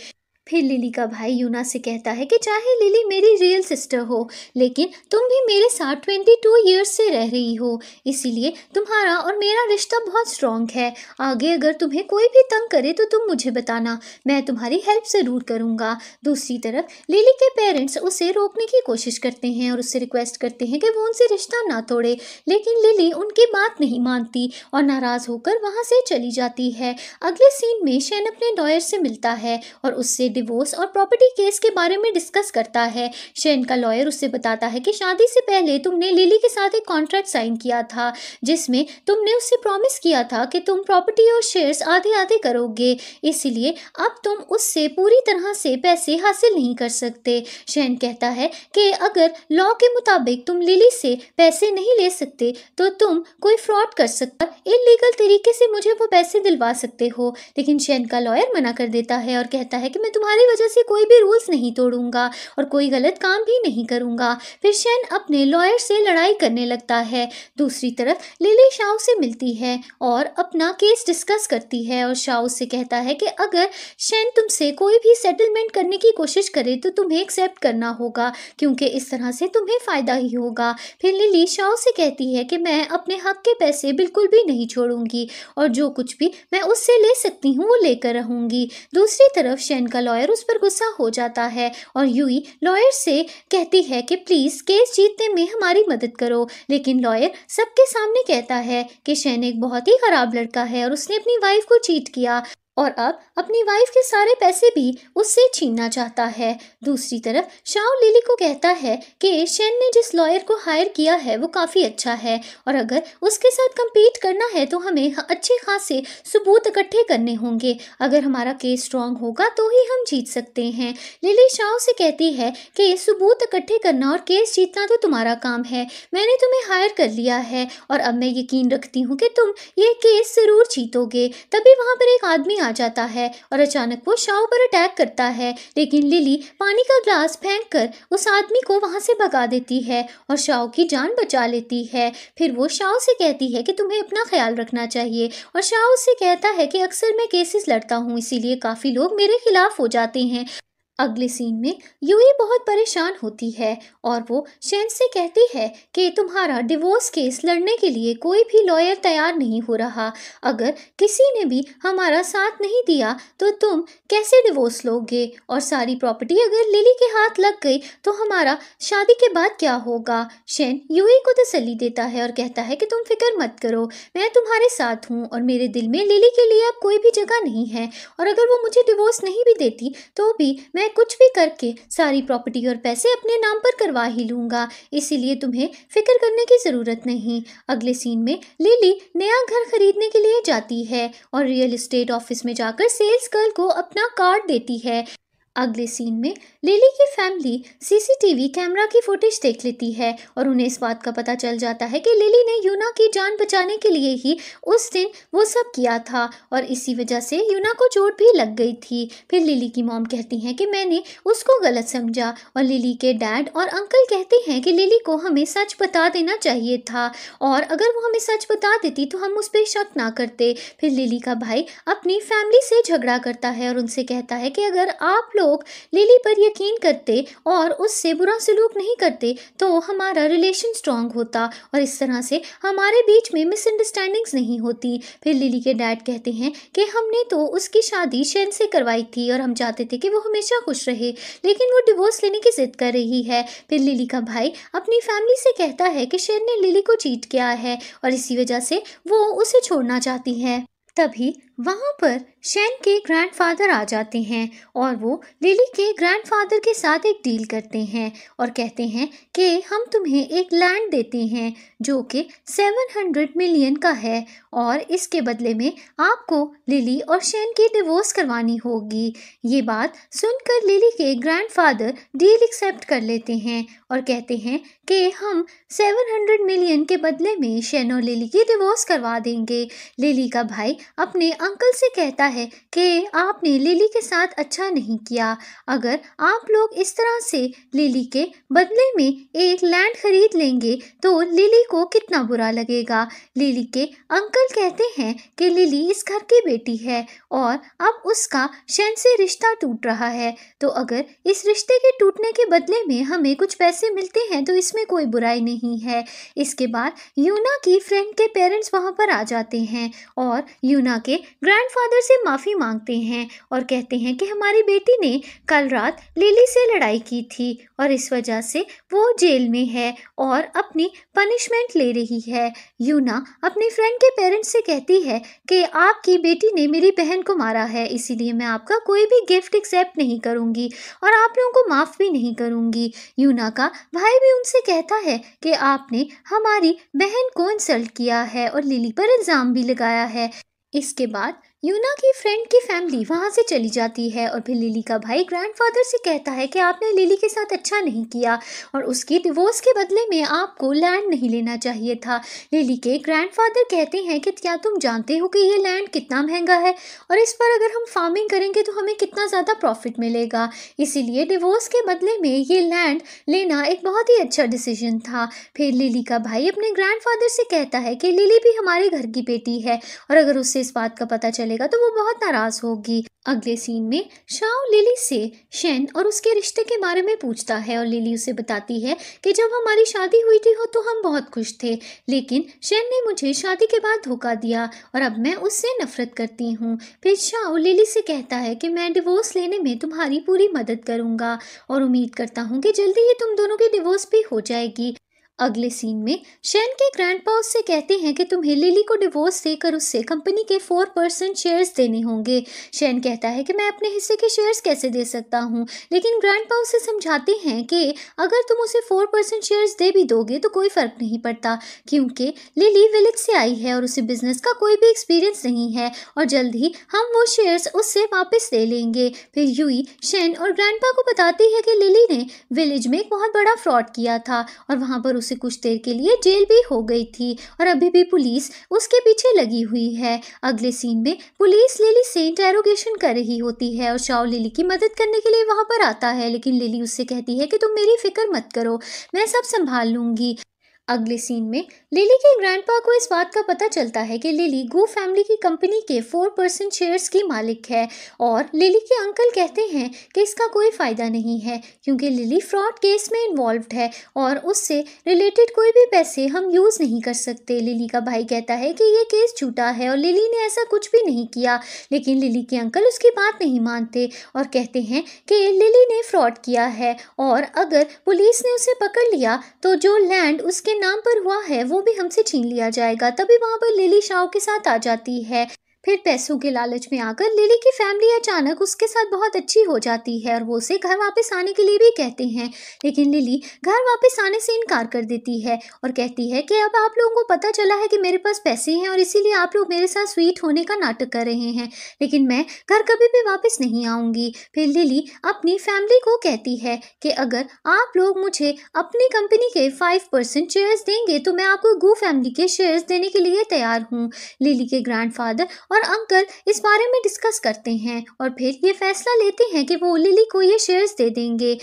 फिर लिली का भाई यूना से कहता है कि चाहे लिली मेरी रियल सिस्टर हो, लेकिन तुम भी मेरे साथ 22 ईयर्स से रह रही हो, इसीलिए तुम्हारा और मेरा रिश्ता बहुत स्ट्रॉन्ग है। आगे अगर तुम्हें कोई भी तंग करे तो तुम मुझे बताना, मैं तुम्हारी हेल्प ज़रूर करूँगा। दूसरी तरफ लिली के पेरेंट्स उसे रोकने की कोशिश करते हैं और उससे रिक्वेस्ट करते हैं कि वो उनसे रिश्ता ना तोड़े, लेकिन लिली उनकी बात नहीं मानती और नाराज़ होकर वहाँ से चली जाती है। अगले सीन में शेन अपने लॉयर से मिलता है और उससे डिवोर्स और प्रॉपर्टी केस के बारे में डिस्कस करता है। शेन का लॉयर उससे बताता है कि शादी से पहले तुमने लिली के साथ एक कॉन्ट्रैक्ट साइन किया था जिसमें तुमने उससे प्रॉमिस किया था कि तुम प्रॉपर्टी और शेयर्स आधे आधे करोगे, इसलिए अब तुम उससे पूरी तरह से पैसे हासिल नहीं कर सकते। शेन कहता है कि अगर लॉ के मुताबिक तुम लिली से पैसे नहीं ले सकते तो तुम कोई फ्रॉड कर सकते, इलीगल तरीके से मुझे वो पैसे दिलवा सकते हो। लेकिन शेन का लॉयर मना कर देता है और कहता है कि मैं तुम्हारी वजह से कोई भी रूल्स नहीं तोड़ूंगा और कोई गलत काम भी नहीं करूंगा। फिर शेन अपने लॉयर से लड़ाई करने लगता है। दूसरी तरफ लिली शाओ से मिलती है और अपना केस डिस्कस करती है और शाओ से कहता है कि अगर शेन तुमसे कोई भी सेटलमेंट करने की कोशिश करे तो तुम्हें एक्सेप्ट करना होगा, क्योंकि इस तरह से तुम्हें फ़ायदा ही होगा। फिर लिली शाओ से कहती है कि मैं अपने हक के पैसे बिल्कुल भी नहीं छोड़ूंगी और जो कुछ भी मैं उससे ले सकती हूँ वो लेकर रहूंगी। दूसरी तरफ शेन का लॉयर उस पर गुस्सा हो जाता है और यूई लॉयर से कहती है कि प्लीज़ केस जीतने में हमारी मदद करो, लेकिन लॉयर सबके सामने कहता है कि शेन एक बहुत ही ख़राब लड़का है और उसने अपनी वाइफ को चीट किया और अब अपनी वाइफ के सारे पैसे भी उससे छीनना चाहता है। दूसरी तरफ शाओ लिली को कहता है कि शेन ने जिस लॉयर को हायर किया है वो काफ़ी अच्छा है और अगर उसके साथ compete करना है तो हमें अच्छे खासे सबूत इकट्ठे करने होंगे, अगर हमारा केस स्ट्रांग होगा तो ही हम जीत सकते हैं। लिली शाओ से कहती है कि सबूत इकट्ठे करना और केस जीतना तो तुम्हारा काम है, मैंने तुम्हें हायर कर लिया है और अब मैं यकीन रखती हूँ कि तुम ये केस ज़रूर जीतोगे। तभी वहाँ पर एक आदमी आ जाता है और अचानक वो शाओ पर अटैक करता है, लेकिन लिली पानी का ग्लास फेंककर उस आदमी को वहां से भगा देती है और शाओ की जान बचा लेती है। फिर वो शाओ से कहती है कि तुम्हें अपना ख्याल रखना चाहिए और शाओ से कहता है कि अक्सर मैं केसेस लड़ता हूँ, इसीलिए काफ़ी लोग मेरे खिलाफ हो जाते हैं। अगले सीन में यूई बहुत परेशान होती है और वो शेन से कहती है कि तुम्हारा डिवोर्स केस लड़ने के लिए कोई भी लॉयर तैयार नहीं हो रहा, अगर किसी ने भी हमारा साथ नहीं दिया तो तुम कैसे डिवोर्स लोगे और सारी प्रॉपर्टी अगर लिली के हाथ लग गई तो हमारा शादी के बाद क्या होगा। शेन यूई को तसल्ली देता है और कहता है कि तुम फिक्र मत करो, मैं तुम्हारे साथ हूँ और मेरे दिल में लिली के लिए अब कोई भी जगह नहीं है और अगर वो मुझे डिवोर्स नहीं भी देती तो भी मैं कुछ भी करके सारी प्रॉपर्टी और पैसे अपने नाम पर करवा ही लूँगा, इसीलिए तुम्हें फिक्र करने की ज़रूरत नहीं। अगले सीन में लिली नया घर खरीदने के लिए जाती है और रियल एस्टेट ऑफिस में जाकर सेल्स गर्ल को अपना कार्ड देती है। अगले सीन में लिली की फैमिली सीसीटीवी कैमरा की फुटेज देख लेती है और उन्हें इस बात का पता चल जाता है कि लिली ने यूना की जान बचाने के लिए ही उस दिन वो सब किया था और इसी वजह से यूना को चोट भी लग गई थी। फिर लिली की मॉम कहती हैं कि मैंने उसको गलत समझा और लिली के डैड और अंकल कहते हैं कि लिली को हमें सच बता देना चाहिए था और अगर वो हमें सच बता देती तो हम उस पर शक ना करते। फिर लिली का भाई अपनी फैमिली से झगड़ा करता है और उनसे कहता है कि अगर आप लोग लिली पर यकीन करते और उससे बुरा सलूक नहीं करते तो हमारा रिलेशन स्ट्रांग होता और इस तरह से हमारे बीच में मिसअंडरस्टैंडिंग्स नहीं होती। फिर लिली के डैड कहते हैं कि हमने तो उसकी शादी शेन से करवाई थी और हम चाहते थे कि वो हमेशा खुश रहे, लेकिन वो डिवोर्स लेने की जिद कर रही है। फिर लिली का भाई अपनी फैमिली से कहता है कि शेन ने लिली को चीट किया है और इसी वजह से वो उसे छोड़ना चाहती है। तभी वहाँ पर शैन के ग्रैंडफादर आ जाते हैं और वो लिली के ग्रैंडफादर के साथ एक डील करते हैं और कहते हैं कि हम तुम्हें एक लैंड देते हैं जो कि 700 मिलियन का है और इसके बदले में आपको लिली और शैन की डिवोर्स करवानी होगी। ये बात सुनकर लिली के ग्रैंडफादर डील एक्सेप्ट कर लेते हैं और कहते हैं कि हम 700 मिलियन के बदले में शैन और लिली की डिवोर्स करवा देंगे। लिली का भाई अपने अंकल से कहता है कि आपने लिली के साथ अच्छा नहीं किया। अगर आप लोग इस तरह से लिली के बदले में एक लैंड खरीद लेंगे तो लिली को कितना बुरा लगेगा। लिली के अंकल कहते हैं कि लिली इस घर की बेटी है और अब उसका शैन से रिश्ता टूट रहा है, तो अगर इस रिश्ते के टूटने के बदले में हमें कुछ पैसे मिलते हैं तो इसमें कोई बुराई नहीं है। इसके बाद यूना की फ्रेंड के पेरेंट्स वहां पर आ जाते हैं और यूना के ग्रैंडफादर से माफ़ी मांगते हैं और कहते हैं कि हमारी बेटी ने कल रात लिली से लड़ाई की थी और इस वजह से वो जेल में है और अपनी पनिशमेंट ले रही है। यूना अपनी फ्रेंड के पेरेंट्स से कहती है कि आपकी बेटी ने मेरी बहन को मारा है, इसीलिए मैं आपका कोई भी गिफ्ट एक्सेप्ट नहीं करूंगी और आप लोगों को माफ़ भी नहीं करूंगी। यूना का भाई भी उनसे कहता है कि आपने हमारी बहन को इंसल्ट किया है और लिली पर इल्ज़ाम भी लगाया है। इसके बाद यूना की फ्रेंड की फैमिली वहाँ से चली जाती है और फिर लिली का भाई ग्रैंडफादर से कहता है कि आपने लिली के साथ अच्छा नहीं किया और उसकी डिवोर्स के बदले में आपको लैंड नहीं लेना चाहिए था। लिली के ग्रैंडफादर कहते हैं कि क्या तुम जानते हो कि ये लैंड कितना महंगा है और इस पर अगर हम फार्मिंग करेंगे तो हमें कितना ज़्यादा प्रॉफिट मिलेगा, इसीलिए डिवोर्स के बदले में ये लैंड लेना एक बहुत ही अच्छा डिसीजन था। फिर लिली का भाई अपने ग्रैंडफादर से कहता है कि लिली भी हमारे घर की बेटी है और अगर उससे इस बात का पता चलेगा तो वो बहुत नाराज होगी। अगले सीन में शाओ लिली से शैन और उसके रिश्ते के बारे में पूछता है और लिली उसे बताती है कि जब हमारी शादी हुई थी तो हम बहुत खुश थे, लेकिन शैन ने मुझे शादी के बाद धोखा दिया और अब मैं उससे नफरत करती हूँ। फिर शाओ लिली से कहता है कि मैं डिवोर्स लेने में तुम्हारी पूरी मदद करूँगा और उम्मीद करता हूँ कि जल्दी ही तुम दोनों की डिवोर्स भी हो जाएगी। अगले सीन में शैन के ग्रैंडपा उससे कहते हैं कि तुम्हें लिली को डिवोर्स देकर उससे कंपनी के 4% शेयर्स देने होंगे। शैन कहता है कि मैं अपने हिस्से के शेयर्स कैसे दे सकता हूँ, लेकिन ग्रैंडपा उसे समझाते हैं कि अगर तुम उसे 4% शेयर्स दे भी दोगे तो कोई फ़र्क नहीं पड़ता, क्योंकि लिली विलेज से आई है और उसे बिजनेस का कोई भी एक्सपीरियंस नहीं है और जल्द ही हम वो शेयर्स उससे वापस ले लेंगे। फिर यूई शैन और ग्रैंडपा को बताती है कि लिली ने विलेज में एक बहुत बड़ा फ्रॉड किया था और वहाँ पर कुछ देर के लिए जेल भी हो गई थी और अभी भी पुलिस उसके पीछे लगी हुई है। अगले सीन में पुलिस लिली से इंटेरोगेशन कर रही होती है और शाओ लिली की मदद करने के लिए वहां पर आता है, लेकिन लिली उससे कहती है कि तुम मेरी फिक्र मत करो, मैं सब संभाल लूंगी। अगले सीन में लिली के ग्रैंडपा को इस बात का पता चलता है कि लिली गू फैमिली की कंपनी के 4% शेयर्स की मालिक है और लिली के अंकल कहते हैं कि इसका कोई फ़ायदा नहीं है क्योंकि लिली फ्रॉड केस में इन्वॉल्व्ड है और उससे रिलेटेड कोई भी पैसे हम यूज़ नहीं कर सकते। लिली का भाई कहता है कि ये केस झूठा है और लिली ने ऐसा कुछ भी नहीं किया, लेकिन लिली के अंकल उसकी बात नहीं मानते और कहते हैं कि लिली ने फ्रॉड किया है और अगर पुलिस ने उसे पकड़ लिया तो जो लैंड उसके नाम पर हुआ है वो भी हमसे छीन लिया जाएगा। तभी वहां पर लिली शाओ के साथ आ जाती है। फिर पैसों के लालच में आकर लिली की फैमिली अचानक उसके साथ बहुत अच्छी हो जाती है और वो उसे घर वापस आने के लिए भी कहते हैं, लेकिन लिली घर वापस आने से इनकार कर देती है और कहती है कि अब आप लोगों को पता चला है कि मेरे पास पैसे हैं और इसीलिए आप लोग मेरे साथ स्वीट होने का नाटक कर रहे हैं, लेकिन मैं घर कभी भी वापस नहीं आऊँगी। फिर लिली अपनी फैमिली को कहती है कि अगर आप लोग मुझे अपनी कंपनी के 5% शेयर्स देंगे तो मैं आपको गू फैमिली के शेयर्स देने के लिए तैयार हूँ। लिली के ग्रैंडफादर और अंकल इस बारे में डिस्कस करते हैं और फिर ये फैसला लेते हैं कि वो लिली को ये शेयर्स दे देंगे।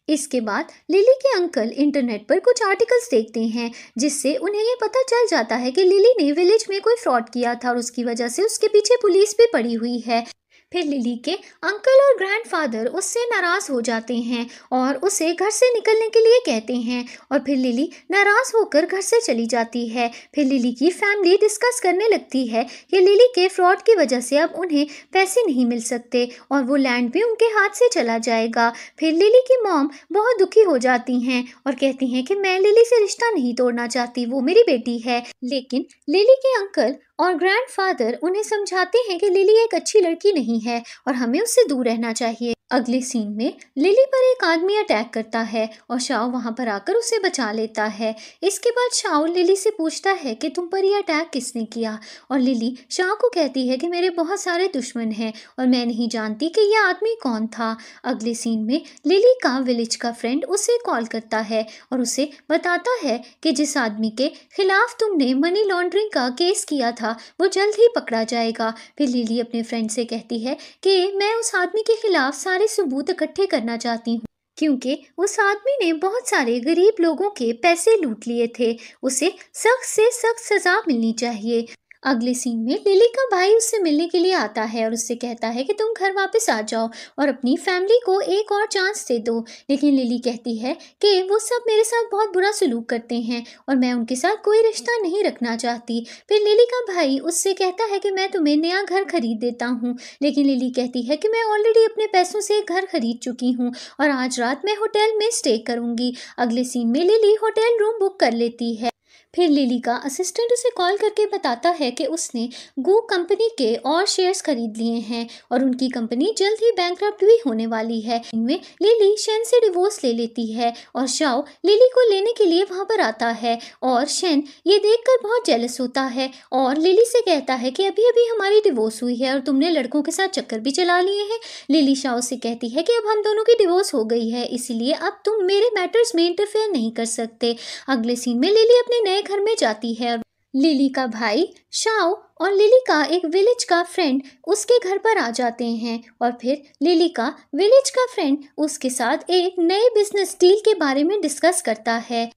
इसके बाद लिली के अंकल इंटरनेट पर कुछ आर्टिकल्स देखते हैं जिससे उन्हें ये पता चल जाता है कि लिली ने विलेज में कोई फ्रॉड किया था और उसकी वजह से उसके पीछे पुलिस भी पड़ी हुई है। फिर लिली के अंकल और ग्रैंडफादर उससे नाराज़ हो जाते हैं और उसे घर से निकलने के लिए कहते हैं और फिर लिली नाराज़ होकर घर से चली जाती है। फिर लिली की फैमिली डिस्कस करने लगती है कि लिली के फ्रॉड की वजह से अब उन्हें पैसे नहीं मिल सकते और वो लैंड भी उनके हाथ से चला जाएगा। फिर लिली की मॉम बहुत दुखी हो जाती हैं और कहती हैं कि मैं लिली से रिश्ता नहीं तोड़ना चाहती, वो मेरी बेटी है। लेकिन लिली के अंकल और ग्रैंडफादर उन्हें समझाते हैं कि लिली एक अच्छी लड़की नहीं है और हमें उससे दूर रहना चाहिए। अगले सीन में लिली पर एक आदमी अटैक करता है और शाओ वहां पर आकर उसे बचा लेता है। इसके बाद शाओ लिली से पूछता है कि तुम पर यह अटैक किसने किया, और लिली शाओ को कहती है कि मेरे बहुत सारे दुश्मन हैं और मैं नहीं जानती कि यह आदमी कौन था। अगले सीन में लिली का विलेज का फ्रेंड उसे कॉल करता है और उसे बताता है कि जिस आदमी के खिलाफ तुमने मनी लॉन्ड्रिंग का केस किया था वो जल्द ही पकड़ा जाएगा। फिर लिली अपने फ्रेंड से कहती है कि मैं उस आदमी के खिलाफ सारे सबूत इकट्ठे करना चाहती हूँ, क्योंकि उस आदमी ने बहुत सारे गरीब लोगों के पैसे लूट लिए थे। उसे सख्त से सख्त सजा मिलनी चाहिए। अगले सीन में लिली का भाई उससे मिलने के लिए आता है और उससे कहता है कि तुम घर वापस आ जाओ और अपनी फैमिली को एक और चांस दे दो। लेकिन लिली कहती है कि वो सब मेरे साथ बहुत बुरा सलूक करते हैं और मैं उनके साथ कोई रिश्ता नहीं रखना चाहती। फिर लिली का भाई उससे कहता है कि मैं तुम्हें नया घर खरीद देता हूँ, लेकिन लिली कहती है कि मैं ऑलरेडी अपने पैसों से एक घर खरीद चुकी हूँ और आज रात मैं होटल में स्टे करूँगी। अगले सीन में लिली होटल रूम बुक कर लेती है। फिर लिली का असिस्टेंट उसे कॉल करके बताता है कि उसने गो कंपनी के और शेयर्स खरीद लिए हैं और उनकी कंपनी जल्द ही बैंकरप्ट भी होने वाली है। इनमें लिली शेन से डिवोर्स ले लेती है और शाओ लिली को लेने के लिए वहां पर आता है और शेन ये देखकर बहुत जेलस होता है और लिली से कहता है कि अभी अभी हमारी डिवोर्स हुई है और तुमने लड़कों के साथ चक्कर भी चला लिए हैं। लिली शाओ से कहती है कि अब हम दोनों की डिवोर्स हो गई है, इसलिए अब तुम मेरे मैटर्स में इंटरफेयर नहीं कर सकते। अगले सीन में लिली अपने नए घर में जाती है और लिली का भाई शाओ और लिली का एक विलेज का फ्रेंड उसके घर पर आ जाते हैं और फिर लिली का विलेज का फ्रेंड उसके साथ एक नए बिजनेस डील के बारे में डिस्कस करता है।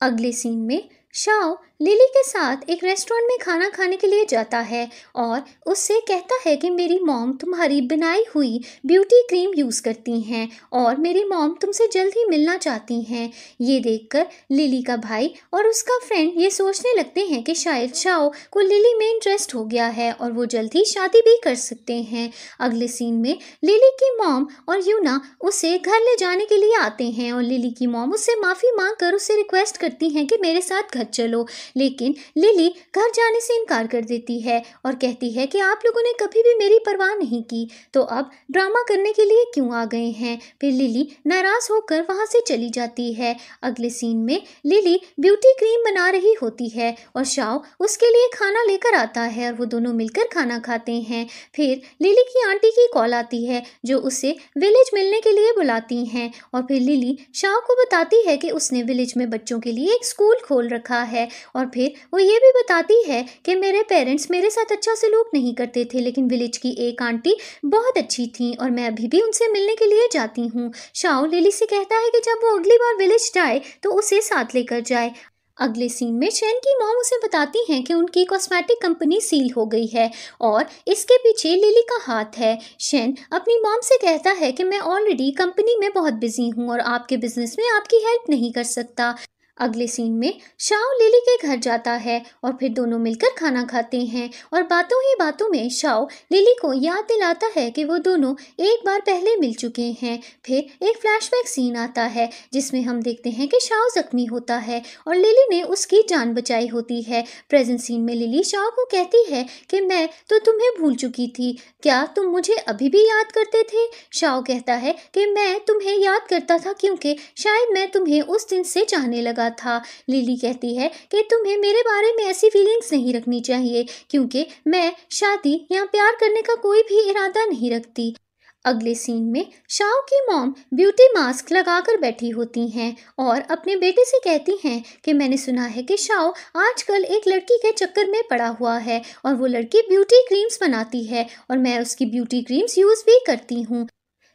अगले सीन में शाओ लिली के साथ एक रेस्टोरेंट में खाना खाने के लिए जाता है और उससे कहता है कि मेरी मॉम तुम्हारी बनाई हुई ब्यूटी क्रीम यूज़ करती हैं और मेरी मॉम तुमसे जल्द ही मिलना चाहती हैं। ये देखकर लिली का भाई और उसका फ्रेंड ये सोचने लगते हैं कि शायद शाओ को लिली में इंटरेस्ट हो गया है और वो जल्द ही शादी भी कर सकते हैं। अगले सीन में लिली की मॉम और यूना उसे घर ले जाने के लिए आते हैं और लिली की मॉम उससे माफ़ी मांग कर उसे रिक्वेस्ट करती हैं कि मेरे साथ घर चलो, लेकिन लिली घर जाने से इनकार कर देती है और कहती है कि आप लोगों ने कभी भी मेरी परवाह नहीं की, तो अब ड्रामा करने के लिए क्यों आ गए हैं। फिर लिली नाराज होकर वहां से चली जाती है। अगले सीन में लिली ब्यूटी क्रीम बना रही होती है और शाओ उसके लिए खाना लेकर आता है और वो दोनों मिलकर खाना खाते हैं। फिर लिली की आंटी की कॉल आती है जो उसे विलेज मिलने के लिए बुलाती हैं और फिर लिली शाओ को बताती है कि उसने विलेज में बच्चों के लिए एक स्कूल खोल रखा है और फिर वो ये भी बताती है कि मेरे पेरेंट्स मेरे साथ अच्छा सलूक नहीं करते थे, लेकिन विलेज की एक आंटी बहुत अच्छी थी और मैं अभी भी उनसे मिलने के लिए जाती हूँ। शाओ लिली से कहता है कि जब वो अगली बार विलेज जाए तो उसे साथ लेकर जाए। अगले सीन में शेन की मॉम उसे बताती हैं कि उनकी कॉस्मेटिक कंपनी सील हो गई है और इसके पीछे लिली का हाथ है। शेन अपनी मॉम से कहता है कि मैं ऑलरेडी कंपनी में बहुत बिजी हूँ और आपके बिजनेस में आपकी हेल्प नहीं कर सकता। अगले सीन में शाओ लिली के घर जाता है और फिर दोनों मिलकर खाना खाते हैं और बातों ही बातों में शाओ लिली को याद दिलाता है कि वो दोनों एक बार पहले मिल चुके हैं। फिर एक फ्लैशबैक सीन आता है जिसमें हम देखते हैं कि शाओ जख्मी होता है और लिली ने उसकी जान बचाई होती है। प्रेजेंट सीन में लिली शाओ को कहती है कि मैं तो तुम्हें भूल चुकी थी, क्या तुम मुझे अभी भी याद करते थे। शाओ कहता है कि मैं तुम्हें याद करता था क्योंकि शायद मैं तुम्हें उस दिन से चाहने लगा था। लिली कहती है कि तुम्हें मेरे बारे में ऐसी फीलिंग्स नहीं रखनी चाहिए क्योंकि मैं शादी या प्यार करने का कोई भी इरादा नहीं रखती। अगले सीन में शाओ की मॉम ब्यूटी मास्क लगाकर बैठी होती हैं और अपने बेटे से कहती हैं कि मैंने सुना है कि शाओ आजकल एक लड़की के चक्कर में पड़ा हुआ है और वो लड़की ब्यूटी क्रीम्स बनाती है और मैं उसकी ब्यूटी क्रीम्स यूज़ भी करती हूँ।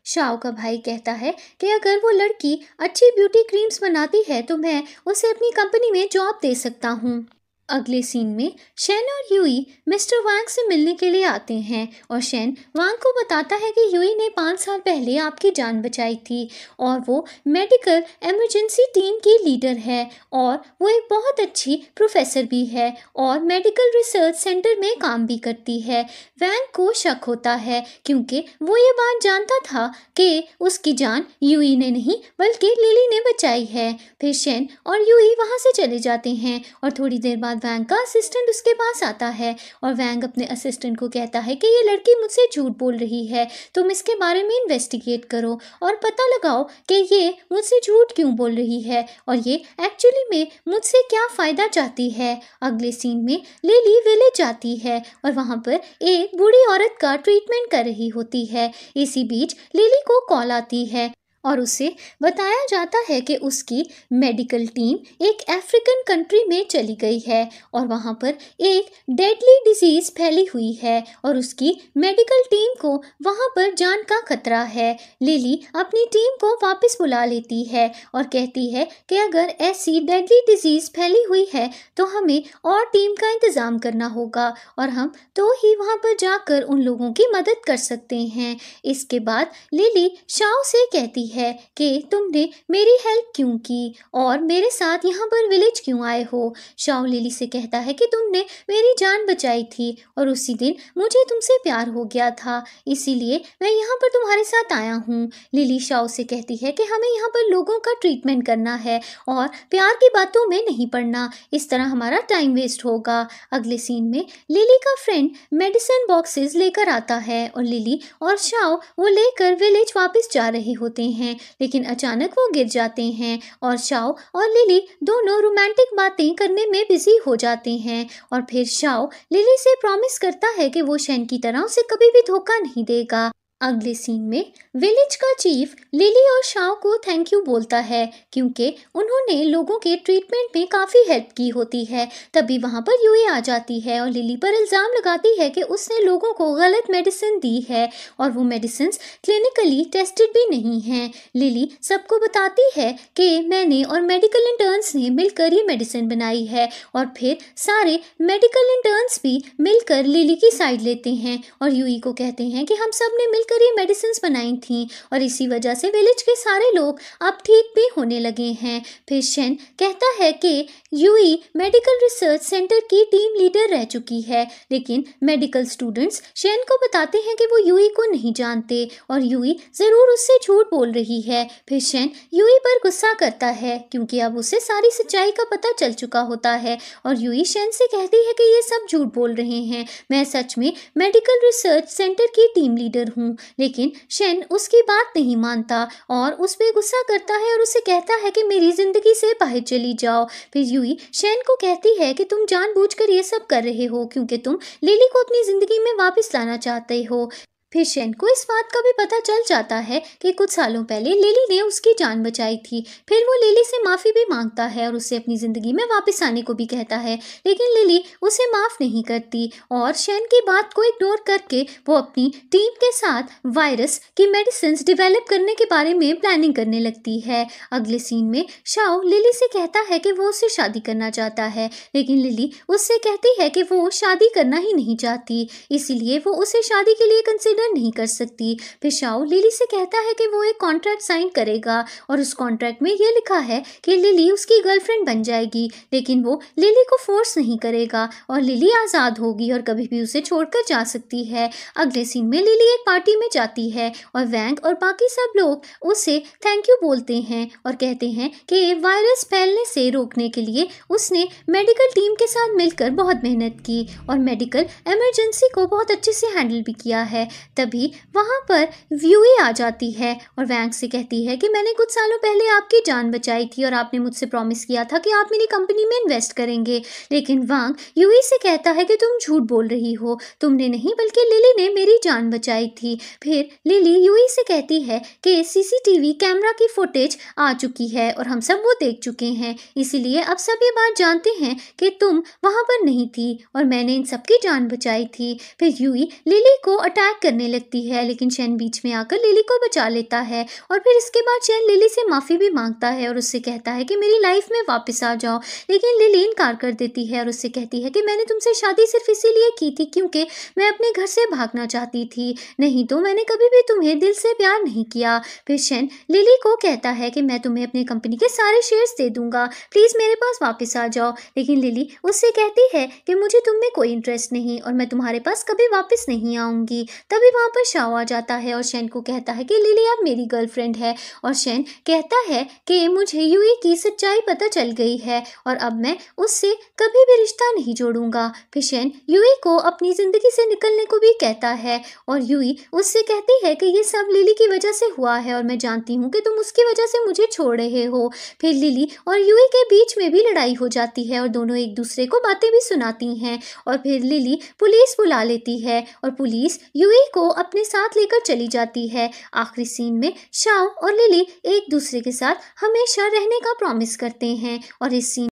शाओ का भाई कहता है कि अगर वो लड़की अच्छी ब्यूटी क्रीम्स बनाती है तो मैं उसे अपनी कंपनी में जॉब दे सकता हूँ। अगले सीन में शेन और यूई मिस्टर वांग से मिलने के लिए आते हैं और शेन वांग को बताता है कि यूई ने 5 साल पहले आपकी जान बचाई थी और वो मेडिकल इमरजेंसी टीम की लीडर है और वो एक बहुत अच्छी प्रोफेसर भी है और मेडिकल रिसर्च सेंटर में काम भी करती है। वांग को शक होता है क्योंकि वो ये बात जानता था कि उसकी जान यूई ने नहीं बल्कि लिली ने बचाई है। फिर शेन और यूई वहाँ से चले जाते हैं और थोड़ी देर बाद बाद वैंग का असिस्टेंट उसके पास आता है और वैंग अपने असिस्टेंट को कहता है कि ये लड़की मुझसे झूठ बोल रही है, तुम इसके बारे में इन्वेस्टिगेट करो और पता लगाओ कि ये मुझसे झूठ क्यों बोल रही है और ये एक्चुअली में मुझसे क्या फ़ायदा चाहती है। अगले सीन में लिली विलेज जाती है और वहाँ पर एक बूढ़ी औरत का ट्रीटमेंट कर रही होती है। इसी बीच लिली को कॉल आती है और उसे बताया जाता है कि उसकी मेडिकल टीम एक अफ्रीकन कंट्री में चली गई है और वहाँ पर एक डेडली डिजीज़ फैली हुई है और उसकी मेडिकल टीम को वहाँ पर जान का खतरा है। लिली अपनी टीम को वापस बुला लेती है और कहती है कि अगर ऐसी डेडली डिजीज़ फैली हुई है तो हमें और टीम का इंतज़ाम करना होगा और हम तो ही वहाँ पर जाकर उन लोगों की मदद कर सकते हैं। इसके बाद लिली शाओ से कहती है कि तुमने मेरी हेल्प क्यों की और मेरे साथ यहाँ पर विलेज क्यों आए हो। शाओ लिली से कहता है कि तुमने मेरी जान बचाई थी और उसी दिन मुझे तुमसे प्यार हो गया था, इसीलिए मैं यहाँ पर तुम्हारे साथ आया हूँ। लिली शाओ से कहती है कि हमें यहाँ पर लोगों का ट्रीटमेंट करना है और प्यार की बातों में नहीं पड़ना, इस तरह हमारा टाइम वेस्ट होगा। अगले सीन में लिली का फ्रेंड मेडिसिन बॉक्सेस लेकर आता है और लिली और शाओ वो लेकर विलेज वापस जा रहे होते हैं, लेकिन अचानक वो गिर जाते हैं और शाओ और लिली दोनों रोमांटिक बातें करने में बिजी हो जाते हैं और फिर शाओ लिली से प्रॉमिस करता है कि वो शेन की तरह उसे कभी भी धोखा नहीं देगा। अगले सीन में विलेज का चीफ लिली और शाओ को थैंक यू बोलता है क्योंकि उन्होंने लोगों के ट्रीटमेंट में काफ़ी हेल्प की होती है। तभी वहाँ पर यूई आ जाती है और लिली पर इल्ज़ाम लगाती है कि उसने लोगों को गलत मेडिसिन दी है और वो मेडिसिन क्लिनिकली टेस्टेड भी नहीं हैं। लिली सबको बताती है कि मैंने और मेडिकल इंटर्न्स ने मिलकर ये मेडिसिन बनाई है और फिर सारे मेडिकल इंटर्न्स भी मिलकर लिली की साइड लेते हैं और यूई को कहते हैं कि हम सब ने मिलकर ये मेडिसिन बनाई थी और इसी वजह से विलेज के सारे लोग अब ठीक भी होने लगे हैं। फिर शेन कहता है कि यूई मेडिकल रिसर्च सेंटर की टीम लीडर रह चुकी है, लेकिन मेडिकल स्टूडेंट्स शेन को बताते हैं कि वो यूई को नहीं जानते और यूई ज़रूर उससे झूठ बोल रही है। फिर शेन यूई पर गुस्सा करता है क्योंकि अब उसे सारी सच्चाई का पता चल चुका होता है और यूई शेन से कहती है कि ये सब झूठ बोल रहे हैं, मैं सच में मेडिकल रिसर्च सेंटर की टीम लीडर हूँ। लेकिन शेन उसकी बात नहीं मानता और उस पर गुस्सा करता है और उसे कहता है कि मेरी जिंदगी से बाहर चली जाओ। फिर यूई शेन को कहती है कि तुम जानबूझकर ये सब कर रहे हो क्योंकि तुम लिली को अपनी जिंदगी में वापस लाना चाहते हो। फिर शेन को इस बात का भी पता चल जाता है कि कुछ सालों पहले लिली ने उसकी जान बचाई थी। फिर वो लिली से माफ़ी भी मांगता है और उसे अपनी ज़िंदगी में वापस आने को भी कहता है, लेकिन लिली उसे माफ़ नहीं करती और शेन की बात को इग्नोर करके वो अपनी टीम के साथ वायरस की मेडिसिन डिवेलप करने के बारे में प्लानिंग करने लगती है। अगले सीन में शाओ लिली से कहता है कि वो उससे शादी करना चाहता है, लेकिन लिली उससे कहती है कि वो शादी करना ही नहीं चाहती, इसीलिए वो उसे शादी के लिए कंसिडर नहीं कर सकती। फिर शाओ लिली से कहता है कि वो एक कॉन्ट्रैक्ट साइन करेगा और उस कॉन्ट्रैक्ट में ये लिखा है कि लिली उसकी गर्लफ्रेंड बन जाएगी, लेकिन वो लिली को फोर्स नहीं करेगा और लिली आज़ाद होगी और कभी भी उसे छोड़कर जा सकती है। अगले सीन में लिली एक पार्टी में जाती है और वैंग और बाकी सब लोग उसे थैंक यू बोलते हैं और कहते हैं कि वायरस फैलने से रोकने के लिए उसने मेडिकल टीम के साथ मिलकर बहुत मेहनत की और मेडिकल इमरजेंसी को बहुत अच्छे से हैंडल भी किया है। तभी वहाँ पर व्यूई आ जाती है और वैंग से कहती है कि मैंने कुछ सालों पहले आपकी जान बचाई थी और आपने मुझसे प्रॉमिस किया था कि आप मेरी कंपनी में इन्वेस्ट करेंगे, लेकिन वांग यूई से कहता है कि तुम झूठ बोल रही हो, तुमने नहीं बल्कि लिली ने मेरी जान बचाई थी। फिर लिली यूई से कहती है कि सीसीटीवी कैमरा की फुटेज आ चुकी है और हम सब वो देख चुके हैं, इसीलिए अब सब ये बात जानते हैं कि तुम वहाँ पर नहीं थी और मैंने इन सबकी जान बचाई थी। फिर यूई लिली को अटैक करने लगती है, लेकिन शेन बीच में आकर लिली को बचा लेता है और फिर इसके बाद शेन लिली से माफ़ी भी मांगता है और उससे कहता है कि मेरी लाइफ में वापस आ जाओ, लेकिन लिली इनकार कर देती है और उससे कहती है कि मैंने तुमसे शादी सिर्फ इसीलिए की थी क्योंकि मैं अपने घर से भागना चाहती थी, नहीं तो मैंने कभी भी तुम्हें दिल से प्यार नहीं किया। फिर शेन लिली को कहता है कि मैं तुम्हें अपनी कंपनी के सारे शेयर्स दे दूंगा, प्लीज़ मेरे पास वापस आ जाओ, लेकिन लिली उससे कहती है कि मुझे तुम में कोई इंटरेस्ट नहीं और मैं तुम्हारे पास कभी वापस नहीं आऊँगी। तभी वहाँ पर शाओ आ जाता है और शेन को कहता है कि लिली अब मेरी गर्लफ्रेंड है। और शेन कहता है कि मुझे यूई की सच्चाई पता चल गई है और अब मैं उससे कभी भी रिश्ता नहीं जोड़ूंगा। फिर शेन यूई को अपनी जिंदगी से निकलने को भी कहता है और यूई उससे कहती है कि ये सब लिली की वजह से हुआ है और मैं जानती हूँ कि तुम उसकी वजह से मुझे छोड़ रहे हो। फिर लिली और यूई के बीच में भी लड़ाई हो जाती है और दोनों एक दूसरे को बातें भी सुनाती हैं और फिर लिली पुलिस बुला लेती है और पुलिस यूई को अपने साथ लेकर चली जाती है। आखिरी सीन में शाओ और लिली एक दूसरे के साथ हमेशा रहने का प्रॉमिस करते हैं और इस सीन